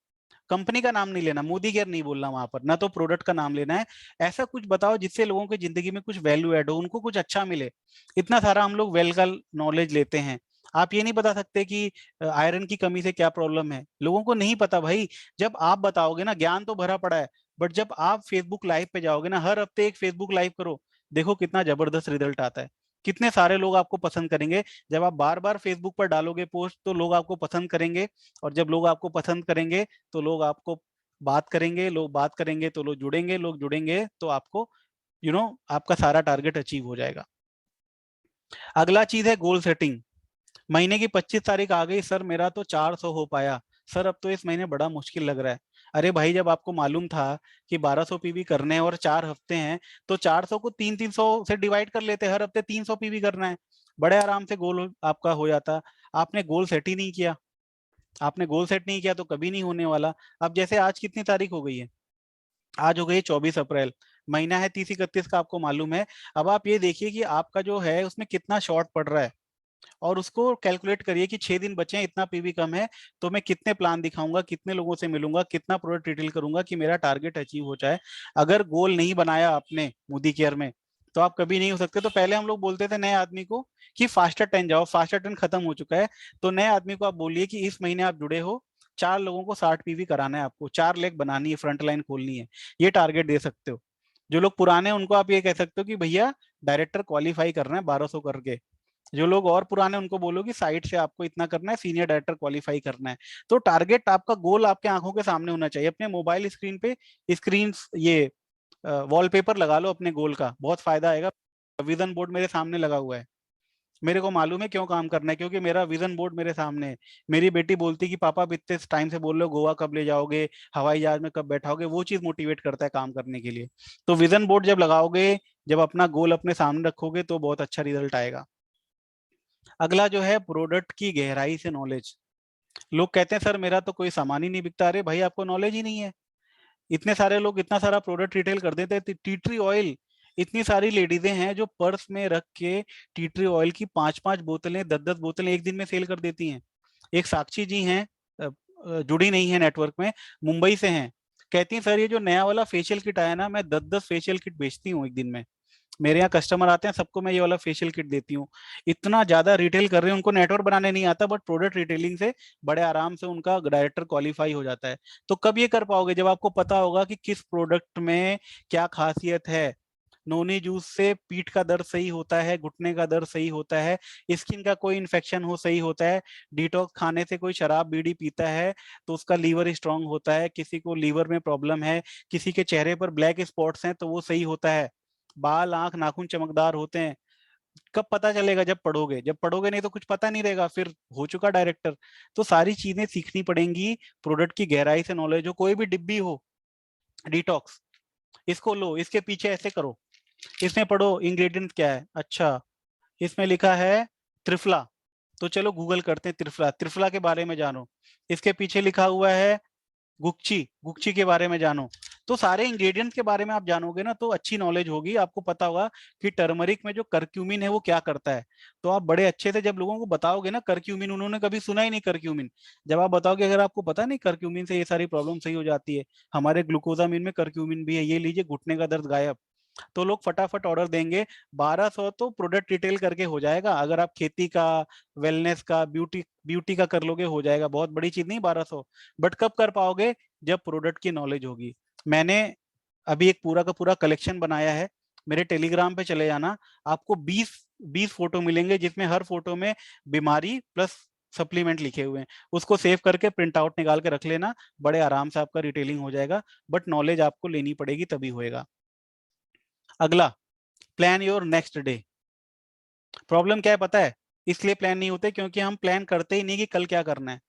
कंपनी का नाम नहीं लेना, मोदी केयर नहीं बोलना वहां पर, ना तो प्रोडक्ट का नाम लेना है। ऐसा कुछ बताओ जिससे लोगों की जिंदगी में कुछ वैल्यू ऐड हो, उनको कुछ अच्छा मिले। इतना सारा हम लोग वेल का नॉलेज लेते हैं। आप ये नहीं बता सकते कि आयरन की कमी से क्या प्रॉब्लम है, लोगों को नहीं पता भाई। जब आप बताओगे ना, ज्ञान तो भरा पड़ा है, बट जब आप फेसबुक लाइव पे जाओगे ना, हर हफ्ते एक फेसबुक लाइव करो, देखो कितना जबरदस्त रिजल्ट आता है। कितने सारे लोग आपको पसंद करेंगे। जब आप बार बार फेसबुक पर डालोगे पोस्ट, तो लोग आपको पसंद करेंगे। और जब लोग आपको पसंद करेंगे तो लोग आपको बात करेंगे, लोग बात करेंगे तो लोग जुड़ेंगे तो आपको आपका सारा टारगेट अचीव हो जाएगा। अगला चीज है गोल सेटिंग। महीने की 25 तारीख आ गई, सर मेरा तो 400 हो पाया, सर अब तो इस महीने बड़ा मुश्किल लग रहा है। अरे भाई, जब आपको मालूम था कि 1200 पीवी करने हैं और 4 हफ्ते हैं, तो 400 को 300 से डिवाइड कर लेते, हर हफ्ते 300 पीवी करना है, बड़े आराम से गोल आपका हो जाता। आपने गोल सेट ही नहीं किया। आपने गोल सेट नहीं किया तो कभी नहीं होने वाला। अब जैसे आज कितनी तारीख हो गई है, आज हो गई 24 अप्रैल। महीना है 30-31 का, आपको मालूम है। अब आप ये देखिए कि आपका जो है उसमें कितना शॉर्ट पड़ रहा है, और उसको कैलकुलेट करिए कि 6 दिन बचे हैं, इतना पीवी कम है, तो मैं कितने प्लान दिखाऊंगा, कितने लोगों से मिलूंगा, कितना प्रोडक्ट रिटेल करूंगा कि मेरा टारगेट अचीव हो जाए। अगर गोल नहीं बनाया आपने मोदी केयर में, तो आप कभी नहीं हो सकते। तो पहले हम लोग बोलते थे नए आदमी को कि फास्टर 10 जाओ, फास्टर 10 खत्म हो चुका है। तो नए आदमी को आप बोलिए कि इस महीने आप जुड़े हो, 4 लोगों को 60 पीवी कराना है, आपको 4 लेग बनानी है, फ्रंट लाइन खोलनी है। ये टारगेट दे सकते हो। जो लोग पुराने हैं उनको आप ये कह सकते हो कि भैया डायरेक्टर क्वालिफाई करना है 1200 करके। जो लोग और पुराने उनको बोलो कि साइट से आपको इतना करना है, सीनियर डायरेक्टर क्वालिफाई करना है। तो टारगेट, आपका गोल आपके आंखों के सामने होना चाहिए। अपने मोबाइल स्क्रीन पे स्क्रीन ये वॉलपेपर लगा लो अपने गोल का, बहुत फायदा आएगा। विजन बोर्ड मेरे सामने लगा हुआ है, मेरे को मालूम है क्यों काम करना है, क्योंकि मेरा विजन बोर्ड मेरे सामने है। मेरी बेटी बोलती कि पापा आप इतने टाइम से बोल रहे हो गोवा कब ले जाओगे, हवाई जहाज में कब बैठाओगे, वो चीज मोटिवेट करता है काम करने के लिए। तो विजन बोर्ड जब लगाओगे, जब अपना गोल अपने सामने रखोगे, तो बहुत अच्छा रिजल्ट आएगा। अगला जो है प्रोडक्ट की गहराई से नॉलेज। लोग कहते हैं सर मेरा तो कोई सामान ही नहीं बिकता। अरे भाई आपको नॉलेज ही नहीं है। इतने सारे लोग इतना सारा प्रोडक्ट रिटेल कर देते हैं। टी ट्री ऑयल, इतनी सारी लेडीजें हैं जो पर्स में रख के टी ट्री ऑयल की 5-5 बोतलें, 10-10 बोतलें एक दिन में सेल कर देती हैं। एक साक्षी जी हैं, जुड़ी नहीं है नेटवर्क में, मुंबई से हैं। कहती हैं सर ये जो नया वाला फेशियल किट आया ना, मैं 10-10 फेशियल किट बेचती हूँ एक दिन में। मेरे यहाँ कस्टमर आते हैं, सबको मैं ये वाला फेशियल किट देती हूँ। इतना ज्यादा रिटेल कर रहे हैं, उनको नेटवर्क बनाने नहीं आता, बट प्रोडक्ट रिटेलिंग से बड़े आराम से उनका डायरेक्टर क्वालिफाई हो जाता है। तो कब ये कर पाओगे? जब आपको पता होगा कि किस प्रोडक्ट में क्या खासियत है। नोनी जूस से पीठ का दर्द सही होता है, घुटने का दर्द सही होता है, स्किन का कोई इन्फेक्शन हो सही होता है। डिटॉक्स खाने से कोई शराब बीड़ी पीता है तो उसका लीवर स्ट्रांग होता है। किसी को लीवर में प्रॉब्लम है, किसी के चेहरे पर ब्लैक स्पॉट्स हैं तो वो सही होता है। बाल आंख नाखून चमकदार होते हैं। कब पता चलेगा? जब पढ़ोगे। जब पढ़ोगे नहीं तो कुछ पता नहीं रहेगा, फिर हो चुका डायरेक्टर। तो सारी चीजें सीखनी पड़ेंगी। प्रोडक्ट की गहराई से नॉलेज हो। कोई भी डिब्बी हो, डिटॉक्स, इसको लो, इसके पीछे ऐसे करो, इसमें पढ़ो इंग्रेडिएंट क्या है। अच्छा, इसमें लिखा है त्रिफला, तो चलो गूगल करते हैं त्रिफला, त्रिफला के बारे में जानो। इसके पीछे लिखा हुआ है गुक्ची, गुक्ची के बारे में जानो। तो सारे इंग्रेडिएंट्स के बारे में आप जानोगे ना, तो अच्छी नॉलेज होगी। आपको पता होगा कि टर्मरिक में जो करक्यूमिन है वो क्या करता है। तो आप बड़े अच्छे से जब लोगों को बताओगे ना करक्यूमिन, उन्होंने कभी सुना ही नहीं करक्यूमिन, जब आप बताओगे अगर आपको पता नहीं करक्यूमिन से ये सारी प्रॉब्लम सही हो जाती है, हमारे ग्लूकोजामिन में करक्यूमिन भी है, ये लीजिए घुटने का दर्द गायब, तो लोग फटाफट ऑर्डर देंगे। 1200 तो प्रोडक्ट रिटेल करके हो जाएगा। अगर आप खेती का, वेलनेस का, ब्यूटी ब्यूटी का कर लोगे हो जाएगा। बहुत बड़ी चीज नहीं 1200। बट कब कर पाओगे? जब प्रोडक्ट की नॉलेज होगी। मैंने अभी एक पूरा का पूरा कलेक्शन बनाया है। मेरे टेलीग्राम पे चले जाना, आपको 20 फोटो मिलेंगे जिसमें हर फोटो में बीमारी प्लस सप्लीमेंट लिखे हुए हैं। उसको सेव करके प्रिंट आउट निकाल के रख लेना, बड़े आराम से आपका रिटेलिंग हो जाएगा। बट नॉलेज आपको लेनी पड़ेगी तभी होएगा। अगला, plan your next day. Problem क्या है पता है? इसलिए प्लान नहीं होते क्योंकि हम प्लान करते ही नहीं कि कल क्या करना है।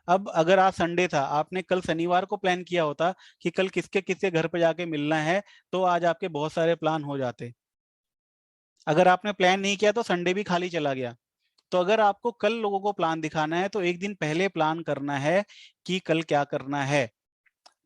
अब अगर आज संडे था, आपने कल शनिवार को प्लान किया होता कि कल किसके किसके घर पे जाके मिलना है, तो आज आपके बहुत सारे प्लान हो जाते। अगर आपने प्लान नहीं किया तो संडे भी खाली चला गया। तो अगर आपको कल लोगों को प्लान दिखाना है तो एक दिन पहले प्लान करना है कि कल क्या करना है।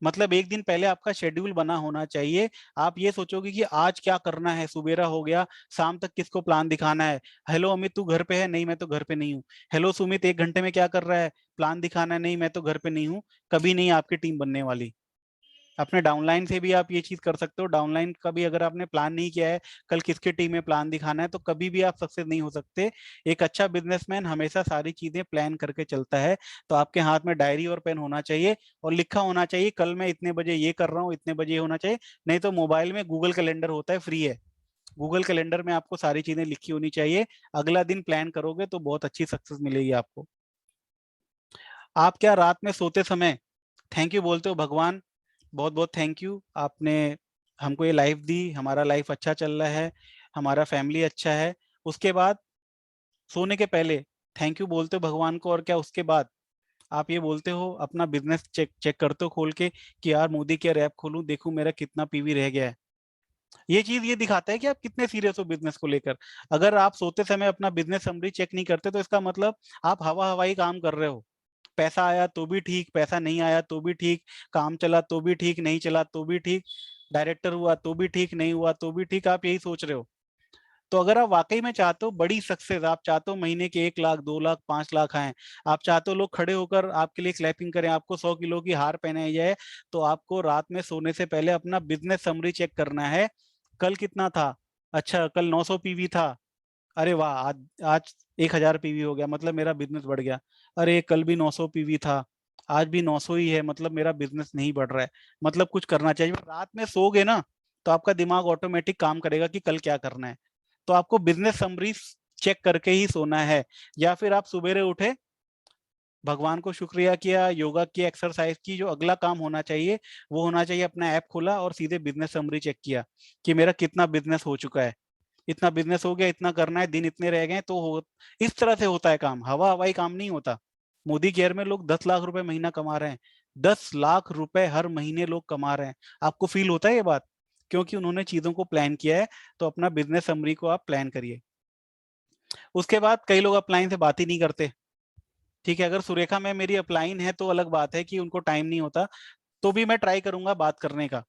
मतलब एक दिन पहले आपका शेड्यूल बना होना चाहिए। आप ये सोचोगे कि आज क्या करना है, सुबेरा हो गया, शाम तक किसको प्लान दिखाना है। हेलो अमित तू घर पे है? नहीं मैं तो घर पे नहीं हूँ। हेलो सुमित 1 घंटे में क्या कर रहा है? प्लान दिखाना है। नहीं मैं तो घर पे नहीं हूँ। कभी नहीं आपकी टीम बनने वाली। अपने डाउनलाइन से भी आप ये चीज कर सकते हो। डाउनलाइन का भी अगर आपने प्लान नहीं किया है कल किसके टीम में प्लान दिखाना है, तो कभी भी आप सक्सेस नहीं हो सकते। एक अच्छा बिजनेसमैन हमेशा सारी चीजें प्लान करके चलता है। तो आपके हाथ में डायरी और पेन होना चाहिए और लिखा होना चाहिए कल मैं इतने बजे ये कर रहा हूँ, इतने बजे ये होना चाहिए। नहीं तो मोबाइल में गूगल कैलेंडर होता है, फ्री है। गूगल कैलेंडर में आपको सारी चीजें लिखी होनी चाहिए। अगला दिन प्लान करोगे तो बहुत अच्छी सक्सेस मिलेगी आपको। आप क्या रात में सोते समय थैंक यू बोलते हो? भगवान बहुत बहुत थैंक यू, आपने हमको ये लाइफ दी, हमारा लाइफ अच्छा चल रहा है, हमारा फैमिली अच्छा है। उसके बाद सोने के पहले थैंक यू बोलते हो भगवान को? और क्या उसके बाद आप ये बोलते हो, अपना बिजनेस चेक चेक करते हो खोल के कि यार मोदी केयर ऐप खोलूं देखूं मेरा कितना पीवी रह गया है? ये चीज ये दिखाता है कि आप कितने सीरियस हो बिजनेस को लेकर। अगर आप सोते समय अपना बिजनेस समरी चेक नहीं करते तो इसका मतलब आप हवा हवाई काम कर रहे हो। पैसा आया तो भी ठीक, पैसा नहीं आया तो भी ठीक, काम चला तो भी ठीक, नहीं चला तो भी ठीक, डायरेक्टर हुआ तो भी ठीक, नहीं हुआ तो भी ठीक, आप यही सोच रहे हो। तो अगर आप वाकई में चाहते हो बड़ी सक्सेस, आप चाहते हो महीने के 1 लाख 2 लाख 5 लाख आए, आप चाहते हो लोग खड़े होकर आपके लिए क्लैपिंग करें, आपको 100 किलो की हार पहनाई जाए, तो आपको रात में सोने से पहले अपना बिजनेस समरी चेक करना है। कल कितना था? अच्छा कल 900 पीवी था। अरे वाह, आज आज 1000 पीवी हो गया, मतलब मेरा बिजनेस बढ़ गया। अरे कल भी 900 पीवी था, आज भी 900 ही है, मतलब मेरा बिजनेस नहीं बढ़ रहा है। मतलब कुछ करना चाहिए। रात में सोओगे ना तो आपका दिमाग ऑटोमेटिक काम करेगा कि कल क्या करना है। तो आपको बिजनेस समरी चेक करके ही सोना है। या फिर आप सुबेरे उठे, भगवान को शुक्रिया किया, योगा किया, एक्सरसाइज की, जो अगला काम होना चाहिए वो होना चाहिए, अपना ऐप खोला और सीधे बिजनेस समरी चेक किया कि मेरा कितना बिजनेस हो चुका है। इतना बिजनेस हो गया, इतना करना है, दिन इतने रह गए, तो इस तरह से होता है काम, हवा हवाई काम नहीं होता। मोदी केयर में लोग 10 लाख रुपए महीना कमा रहे हैं, 10 लाख रुपए हर महीने लोग कमा रहे हैं। आपको फील होता है ये बात? क्योंकि उन्होंने चीजों को प्लान किया है। तो अपना बिजनेस समरी को आप प्लान करिए। उसके बाद कई लोग अपलाइन से बात ही नहीं करते। ठीक है, अगर सुरेखा में मेरी अपलाइन है तो अलग बात है कि उनको टाइम नहीं होता, तो भी मैं ट्राई करूंगा बात करने का।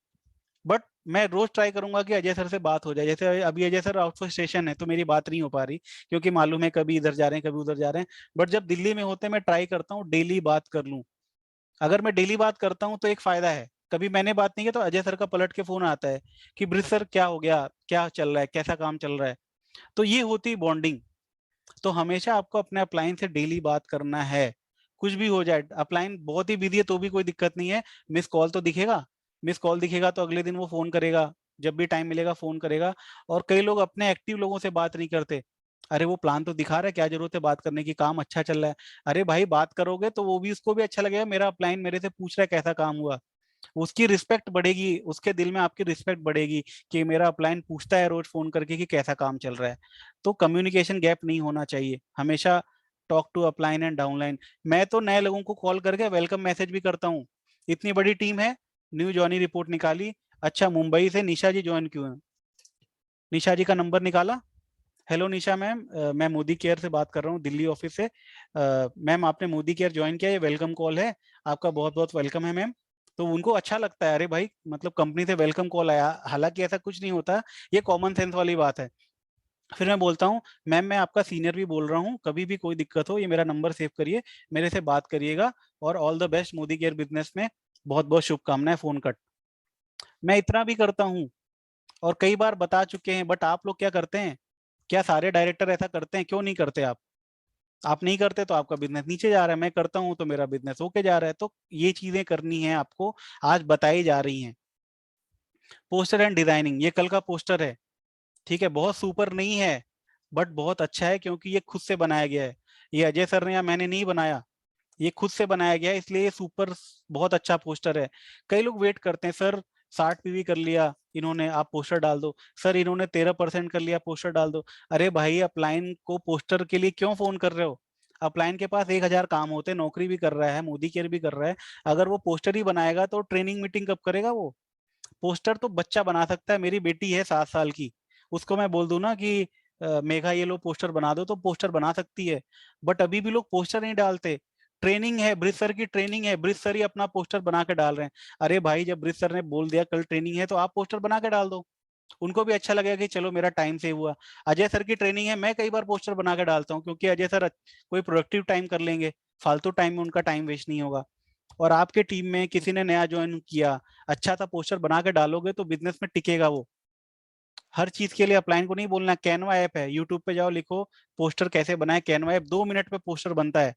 बट मैं रोज ट्राई करूंगा कि अजय सर से बात हो जाए। जैसे अभी Ajay sir out of station है तो मेरी बात नहीं हो पा रही, क्योंकि मालूम है कभी इधर जा रहे हैं कभी उधर जा रहे हैं। बट जब दिल्ली में होते हैं मैं ट्राई करता हूँ डेली बात कर लूँ। अगर मैं डेली बात करता हूँ तो एक फायदा है, कभी मैंने बात नहीं किया तो अजय सर का पलट के फोन आता है कि ब्रिज सर क्या हो गया, क्या चल रहा है, कैसा काम चल रहा है। तो ये होती बॉन्डिंग। तो हमेशा आपको अपने अपलाइन से डेली बात करना है। कुछ भी हो जाए, अपलाइन बहुत ही बिजी है तो भी कोई दिक्कत नहीं है, मिस कॉल तो दिखेगा। मिस कॉल दिखेगा तो अगले दिन वो फोन करेगा, जब भी टाइम मिलेगा फोन करेगा। और कई लोग अपने एक्टिव लोगों से बात नहीं करते। अरे वो प्लान तो दिखा रहा है, क्या जरूरत है बात करने की, काम अच्छा चल रहा है। अरे भाई बात करोगे तो वो भी, उसको भी अच्छा लगेगा, मेरा अपलाइन मेरे से पूछ रहा है कैसा काम हुआ। उसकी रिस्पेक्ट बढ़ेगी, उसके दिल में आपकी रिस्पेक्ट बढ़ेगी कि मेरा अपलाइन पूछता है रोज फोन करके कि कैसा काम चल रहा है। तो कम्युनिकेशन गैप नहीं होना चाहिए हमेशा। Talk to upline and downline. मैं तो नए लोगों को कॉल करके वेलकम मैसेज भी करता हूँ। इतनी बड़ी टीम है, न्यू जॉनी रिपोर्ट निकाली। अच्छा, मुंबई से निशा जी ज्वाइन क्यों है? निशा जी का नंबर निकाला। हेलो निशा मैम, मैं मोदी केयर से बात कर रहा हूँ, दिल्ली ऑफिस से। मैम आपने मोदी केयर ज्वाइन किया, ये वेलकम कॉल है, आपका बहुत बहुत वेलकम है मैम। तो उनको अच्छा लगता है, अरे भाई मतलब कंपनी से वेलकम कॉल आया, हालांकि ऐसा कुछ नहीं होता, ये कॉमन सेंस वाली बात है। फिर मैं बोलता हूँ मैम मैं आपका सीनियर भी बोल रहा हूँ, कभी भी कोई दिक्कत हो ये मेरा नंबर सेव करिए, मेरे से बात करिएगा। और all the best Modi care business में, बहुत बहुत शुभकामनाएं, फोन कट। मैं इतना भी करता हूँ और कई बार बता चुके हैं, बट आप लोग क्या करते हैं? क्या सारे डायरेक्टर ऐसा करते हैं? क्यों नहीं करते आप नहीं करते तो आपका बिजनेस नीचे जा रहा है, मैं करता हूं तो मेरा बिजनेस होके जा रहा है। तो ये चीजें करनी है आपको, आज बताई जा रही हैं। पोस्टर एंड डिजाइनिंग, ये कल का पोस्टर है। ठीक है, बहुत सुपर नहीं है बट बहुत अच्छा है, क्योंकि ये खुद से बनाया गया है। ये अजय सर ने या मैंने नहीं बनाया, ये खुद से बनाया गया है, इसलिए ये सुपर बहुत अच्छा पोस्टर है। कई लोग वेट करते हैं, सर 60 PV कर लिया इन्होंने, आप पोस्टर डाल दो। सर इन्होंने 13% कर लिया, पोस्टर डाल दो। अरे भाई अपलाइन को पोस्टर के लिए क्यों फोन कर रहे हो? अपलाइन के पास 1000 काम होते हैं, नौकरी भी कर रहा है, मोदी केयर भी कर रहा है। अगर वो पोस्टर ही बनाएगा तो ट्रेनिंग मीटिंग कब करेगा वो? पोस्टर तो बच्चा बना सकता है, मेरी बेटी है 7 साल की, उसको मैं बोल दूं ना कि मेघा ये लो पोस्टर बना दो, तो पोस्टर बना सकती है। बट अभी भी लोग पोस्टर नहीं डालते। ट्रेनिंग है, ब्रिज सर की ट्रेनिंग है, ब्रिज सर ही अपना पोस्टर बना के डाल रहे हैं। अरे भाई जब ब्रिज सर ने बोल दिया कल ट्रेनिंग है तो आप पोस्टर बना के डाल दो, उनको भी अच्छा लगेगा कि चलो मेरा टाइम सेव हुआ। अजय सर की ट्रेनिंग है, मैं कई बार पोस्टर बना के डालता हूँ, क्योंकि अजय सर कोई प्रोडक्टिव टाइम कर लेंगे, फालतू टाइम में उनका टाइम वेस्ट नहीं होगा। और आपके टीम में किसी ने नया ज्वाइन किया, अच्छा सा पोस्टर बना के डालोगे तो बिजनेस में टिकेगा वो। हर चीज के लिए अपलाइन को नहीं बोलना। कैनवा ऐप है, यूट्यूब पे जाओ, लिखो पोस्टर कैसे बनाए, कैनवा ऐप 2 मिनट पे पोस्टर बनता है।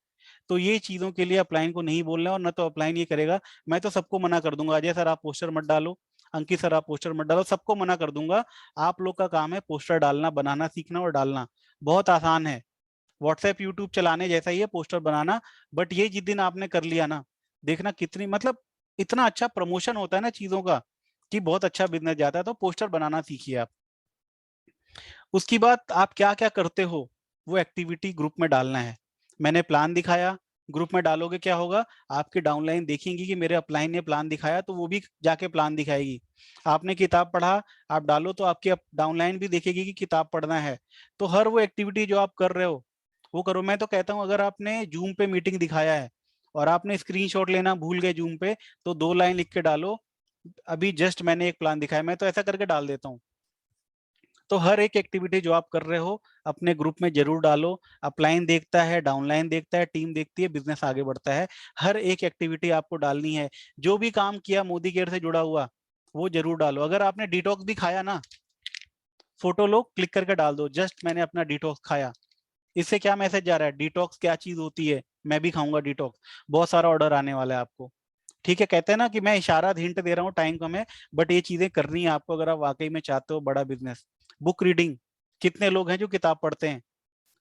तो ये चीजों के लिए अपलाइन को नहीं बोलना, और न तो अपलाइन ये करेगा। मैं तो सबको मना कर दूंगा, अजय सर आप पोस्टर मत डालो, अंकित सर आप पोस्टर मत डालो, सबको मना कर दूंगा। आप लोग का काम है पोस्टर डालना, बनाना सीखना और डालना, बहुत आसान है। व्हाट्सएप यूट्यूब चलाने जैसा ही है पोस्टर बनाना। बट ये जिस दिन आपने कर लिया ना, देखना कितनी मतलब इतना अच्छा प्रमोशन होता है ना चीजों का, कि बहुत अच्छा बिजनेस जाता है। तो पोस्टर बनाना सीखिए आप। उसकी बाद आप क्या क्या करते हो वो एक्टिविटी ग्रुप में डालना है। मैंने प्लान दिखाया, ग्रुप में डालोगे क्या होगा, आपकी डाउनलाइन देखेंगी कि मेरे अपलाइन ने प्लान दिखाया, तो वो भी जाके प्लान दिखाएगी। आपने किताब पढ़ा, आप डालो तो आपकी डाउनलाइन भी देखेगी कि किताब पढ़ना है। तो हर वो एक्टिविटी जो आप कर रहे हो वो करो। मैं तो कहता हूँ अगर आपने जूम पे मीटिंग दिखाया है और आपने स्क्रीनशॉट लेना भूल गए जूम पे, तो 2 लाइन लिख के डालो, अभी जस्ट मैंने एक प्लान दिखाया। मैं तो ऐसा करके डाल देता हूँ। तो हर एक एक्टिविटी जो आप कर रहे हो अपने ग्रुप में जरूर डालो। अपलाइन देखता है, डाउनलाइन देखता है, टीम देखती है, बिजनेस आगे बढ़ता है। हर एक एक्टिविटी आपको डालनी है। जो भी काम किया मोदी केयर से जुड़ा हुआ वो जरूर डालो। अगर आपने डिटॉक्स भी खाया ना, फोटो लो, क्लिक करके डाल दो, जस्ट मैंने अपना डिटॉक्स खाया। इससे क्या मैसेज जा रहा है, डिटॉक्स क्या चीज होती है, मैं भी खाऊंगा डिटॉक्स। बहुत सारा ऑर्डर आने वाला है आपको। ठीक है, कहते हैं ना कि मैं इशारा हिंट दे रहा हूँ, टाइम कम है, बट ये चीजें करनी है आपको अगर आप वाकई में चाहते हो बड़ा बिजनेस। बुक रीडिंग, कितने लोग हैं जो किताब पढ़ते हैं?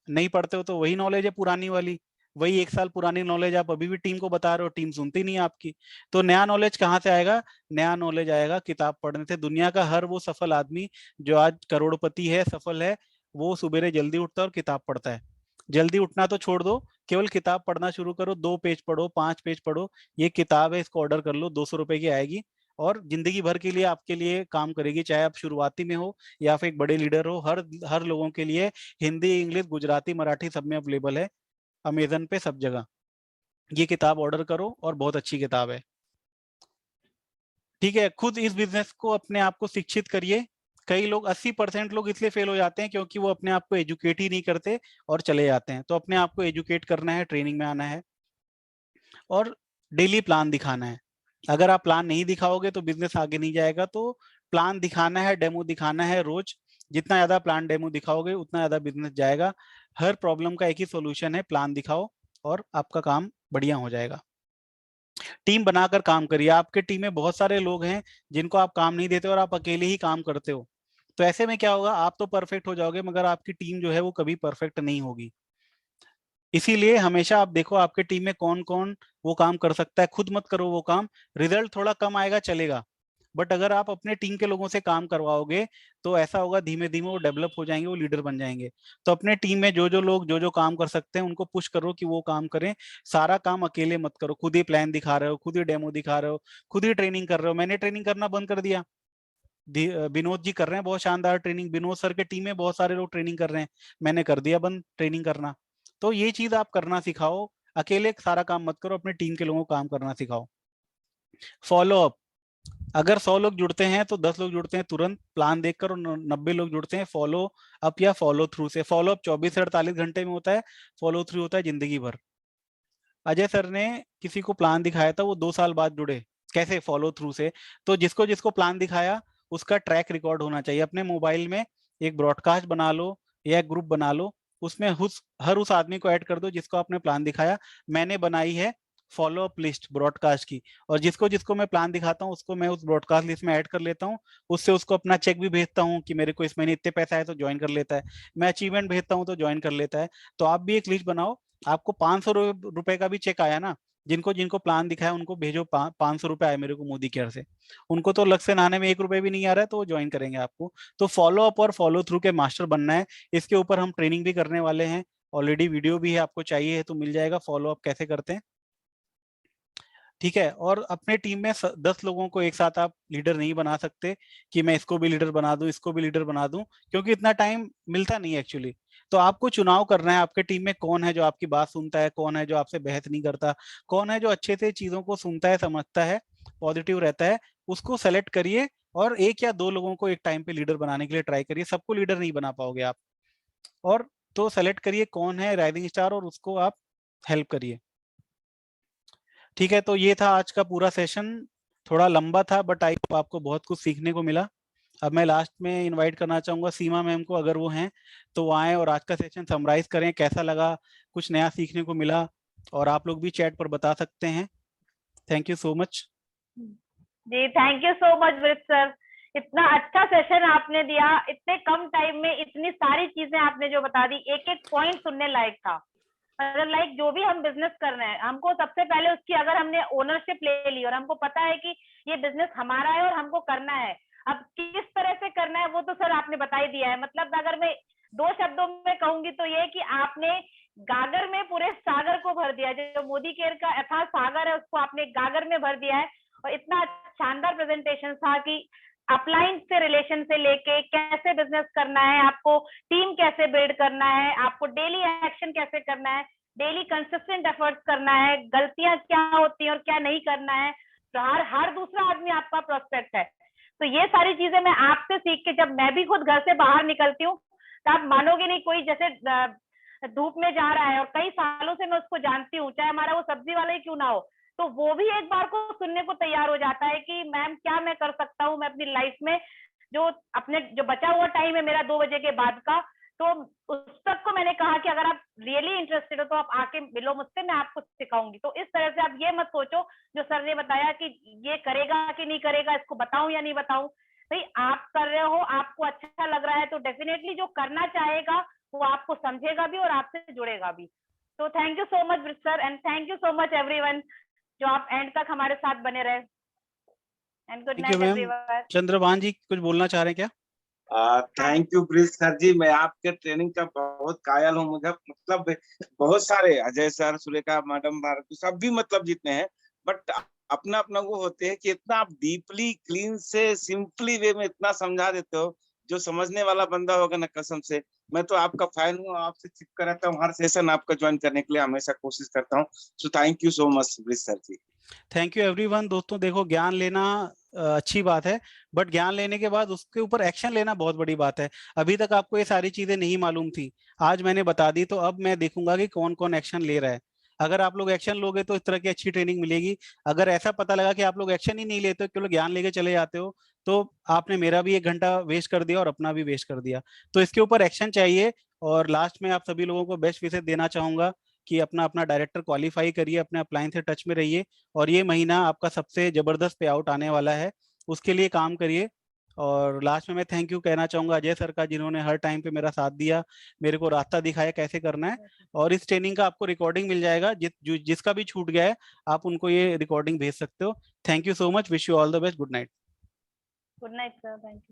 नहीं पढ़ते हो तो वही नॉलेज है पुरानी वाली। वही 1 साल पुरानी नॉलेज आप अभी भी टीम को बता रहे हो, टीम सुनती नहीं है आपकी। तो नया नॉलेज कहाँ से आएगा? नया नॉलेज आएगा किताब पढ़ने से। दुनिया का हर वो सफल आदमी जो आज करोड़पति है, सफल है, वो सुबेरे जल्दी उठता है और किताब पढ़ता है। जल्दी उठना तो छोड़ दो, केवल किताब पढ़ना शुरू करो। 2 पेज पढ़ो, 5 पेज पढ़ो। ये किताब है, इसको ऑर्डर कर लो, 200 रुपए की आएगी और जिंदगी भर के लिए आपके लिए काम करेगी। चाहे आप शुरुआती में हो या फिर एक बड़े लीडर हो, हर हर लोगों के लिए हिंदी, इंग्लिश, गुजराती, मराठी सब में अवेलेबल है, अमेजन पे, सब जगह। ये किताब ऑर्डर करो और बहुत अच्छी किताब है। ठीक है, खुद इस बिजनेस को, अपने आप को शिक्षित करिए। कई लोग, 80% लोग इसलिए फेल हो जाते हैं क्योंकि वो अपने आप को एजुकेट ही नहीं करते और चले जाते हैं। तो अपने आप को एजुकेट करना है, ट्रेनिंग में आना है और डेली प्लान दिखाना है। अगर आप प्लान नहीं दिखाओगे तो बिजनेस आगे नहीं जाएगा। तो प्लान दिखाना है, डेमो दिखाना है रोज। जितना ज्यादा प्लान डेमो दिखाओगे उतना ज्यादा बिजनेस जाएगा। हर प्रॉब्लम का एक ही सोल्यूशन है, प्लान दिखाओ और आपका काम बढ़िया हो जाएगा। टीम बनाकर काम करिए। आपके टीम में बहुत सारे लोग हैं जिनको आप काम नहीं देते और आप अकेले ही काम करते हो। तो ऐसे में क्या होगा? आप तो परफेक्ट हो जाओगे मगर आपकी टीम जो है वो कभी परफेक्ट नहीं होगी। इसीलिए हमेशा आप देखो आपके टीम में कौन कौन वो काम कर सकता है, खुद मत करो वो काम। रिजल्ट थोड़ा कम आएगा, चलेगा, बट अगर आप अपने टीम के लोगों से काम करवाओगे तो ऐसा होगा, धीमे धीमे वो डेवलप हो जाएंगे, वो लीडर बन जाएंगे। तो अपने टीम में जो जो लोग जो जो काम कर सकते हैं उनको पुश करो कि वो काम करें। सारा काम अकेले मत करो। खुद ही प्लान दिखा रहे हो, खुद ही डेमो दिखा रहे हो, खुद ही ट्रेनिंग कर रहे हो। मैंने ट्रेनिंग करना बंद कर दिया। विनोद जी कर रहे हैं बहुत शानदार ट्रेनिंग। विनोद सर के टीम में बहुत सारे लोग ट्रेनिंग कर रहे हैं। मैंने कर दिया बंद ट्रेनिंग करना। तो ये चीज आप करना सिखाओ। अकेले सारा काम मत करो, अपने टीम के लोगों को काम करना सिखाओ। Follow up. अगर 100 लोग जुड़ते हैं तो 10 लोग जुड़ते हैं तुरंत प्लान देखकर और 90 लोग जुड़ते हैं फॉलो अप या फॉलो थ्रू से। फॉलो अप 24 से 48 घंटे में होता है, फॉलो थ्रू होता है जिंदगी भर। अजय सर ने किसी को प्लान दिखाया था, वो 2 साल बाद जुड़े। कैसे? फॉलो थ्रू से। तो जिसको जिसको प्लान दिखाया उसका ट्रैक रिकॉर्ड होना चाहिए। अपने मोबाइल में एक ब्रॉडकास्ट बना लो या एक ग्रुप बना लो, उसमें हर उस आदमी को ऐड कर दो जिसको आपने प्लान दिखाया। मैंने बनाई है फॉलो अप लिस्ट ब्रॉडकास्ट की, और जिसको जिसको मैं प्लान दिखाता हूँ उसको मैं उस ब्रॉडकास्ट लिस्ट में ऐड कर लेता हूँ। उससे उसको अपना चेक भी भेजता हूँ कि मेरे को इस महीने इतने पैसा है, तो ज्वाइन कर लेता है। मैं अचीवमेंट भेजता हूँ तो ज्वाइन कर लेता है। तो आप भी एक लिस्ट बनाओ। आपको 500 रुपए का भी चेक आया ना, जिनको जिनको प्लान दिखाया उनको भेजो। 500 रुपए आए मेरे को मोदी केयर से। उनको तो लग से नहाने में 1 रुपए भी नहीं आ रहा है, तो वो ज्वाइन करेंगे आपको। तो फॉलो अप और फॉलो थ्रू के मास्टर बनना है। इसके ऊपर हम ट्रेनिंग भी करने वाले हैं, ऑलरेडी वीडियो भी है, आपको चाहिए है तो मिल जाएगा, फॉलो अप कैसे करते हैं। ठीक है, और अपने टीम में 10 लोगों को एक साथ आप लीडर नहीं बना सकते कि मैं इसको भी लीडर बना दूं, इसको भी लीडर बना दूं, क्योंकि इतना टाइम मिलता नहीं एक्चुअली। तो आपको चुनाव करना है, आपके टीम में कौन है जो आपकी बात सुनता है, कौन है जो आपसे बहस नहीं करता, कौन है जो अच्छे से चीजों को सुनता है, समझता है, पॉजिटिव रहता है। उसको सेलेक्ट करिए और 1 या 2 लोगों को एक टाइम पे लीडर बनाने के लिए ट्राई करिए। सबको लीडर नहीं बना पाओगे आप। और तो सेलेक्ट करिए कौन है राइजिंग स्टार और उसको आप हेल्प करिए। ठीक है, तो ये था आज का पूरा सेशन। थोड़ा लंबा था बट आई होप आपको बहुत कुछ सीखने को मिला। अब मैं लास्ट में इनवाइट करना चाहूंगा सीमा मैम को, अगर वो हैं तो वो आए और आज का सेशन समराइज करें, कैसा लगा, कुछ नया सीखने को मिला। और आप लोग भी चैट पर बता सकते हैं। Thank you so much. जी थैंक यू सो मच वृत सर। इतना अच्छा सेशन आपने दिया, इतने कम टाइम में इतनी सारी चीजें आपने जो बता दी, एक एक पॉइंट सुनने लायक था। मतलब लाइक जो भी हम बिजनेस कर रहे हैं, हमको सबसे पहले उसकी अगर हमने ओनरशिप ले ली और हमको पता है कि ये बिजनेस हमारा है और हमको करना है, अब किस तरह से करना है वो तो सर आपने बता ही दिया है। मतलब अगर मैं 2 शब्दों में कहूंगी तो ये कि आपने गागर में पूरे सागर को भर दिया। जो मोदी केयर का अथाह सागर है उसको आपने गागर में भर दिया है। और इतना शानदार प्रेजेंटेशन था कि अपलाइन से रिलेशन से लेके कैसे बिजनेस करना है, आपको टीम कैसे बिल्ड करना है, आपको डेली एक्शन कैसे करना है, डेली कंसिस्टेंट एफर्ट्स करना है, गलतियां क्या होती हैं और क्या नहीं करना है। तो हर दूसरा आदमी आपका प्रोस्पेक्ट है। तो ये सारी चीजें मैं आपसे सीख के, जब मैं भी खुद घर से बाहर निकलती हूँ तो आप मानोगे नहीं, कोई जैसे धूप में जा रहा है और कई सालों से मैं उसको जानती हूँ, चाहे हमारा वो सब्जी वाला ही क्यों ना हो, तो वो भी एक बार को सुनने को तैयार हो जाता है कि मैम क्या मैं कर सकता हूँ मैं अपनी लाइफ में, जो अपने जो बचा हुआ टाइम है मेरा 2 बजे के बाद का। तो उस तक को मैंने कहा कि अगर आप रियली इंटरेस्टेड हो तो आप आके मिलो मुझसे, मैं आपको सिखाऊंगी। तो इस तरह से आप ये मत सोचो जो सर ने बताया कि ये करेगा कि नहीं करेगा, इसको बताऊं या नहीं बताऊं। भाई आप कर रहे हो, आपको अच्छा लग रहा है तो डेफिनेटली जो करना चाहेगा वो आपको समझेगा भी और आपसे जुड़ेगा भी। तो thank you so much sir, and thank you so much everyone जो आप एंड तक हमारे साथ बने रहे। And good thank you night ma'am. Everyone. Chandrabhan ji कुछ बोलना चाह रहे हैं क्या? Thank you Brij sir ji, मैं आपके ट्रेनिंग का बहुत कायल हूँ। मुझे मतलब बहुत सारे अजय सर, सुरेखा मैडम, भारती सब भी मतलब जितने हैं, बट अपना अपना वो होते हैं कि इतना आप डीपली क्लीन से सिंपली वे में इतना समझा देते हो, जो समझने वाला बंदा होगा ना, कसम से मैं तो आपका फैन हूँ, आपसे चिपका रहता हूँ, हर सेशन आपका ज्वाइन करने के लिए हमेशा कोशिश करता हूँ। So thank you so much Brij sir ji. Thank you everyone. दोस्तों देखो, ज्ञान लेना अच्छी बात है, बट ज्ञान लेने के बाद उसके ऊपर एक्शन लेना बहुत बड़ी बात है। अभी तक आपको ये सारी चीजें नहीं मालूम थी, आज मैंने बता दी, तो अब मैं देखूंगा कि कौन कौन एक्शन ले रहा है। अगर आप लोग एक्शन लोगे तो इस तरह की अच्छी ट्रेनिंग मिलेगी। अगर ऐसा पता लगा कि आप लोग एक्शन ही नहीं लेते हो, केवल ज्ञान लेके चले जाते हो, तो आपने मेरा भी 1 घंटा वेस्ट कर दिया और अपना भी वेस्ट कर दिया। तो इसके ऊपर एक्शन चाहिए। और लास्ट में आप सभी लोगों को बेस्ट विशेस देना चाहूंगा कि अपना अपना डायरेक्टर क्वालिफाई करिए, अपने अपलाइन से टच में रहिए, और ये महीना आपका सबसे जबरदस्त पे आउट आने वाला है, उसके लिए काम करिए। और लास्ट में मैं थैंक यू कहना चाहूंगा अजय सर का, जिन्होंने हर टाइम पे मेरा साथ दिया, मेरे को रास्ता दिखाया कैसे करना है। और इस ट्रेनिंग का आपको रिकॉर्डिंग मिल जाएगा, जिसका भी छूट गया है आप उनको ये रिकॉर्डिंग भेज सकते हो। Thank you so much, wish you all the best, good night. Good night sir, thank you.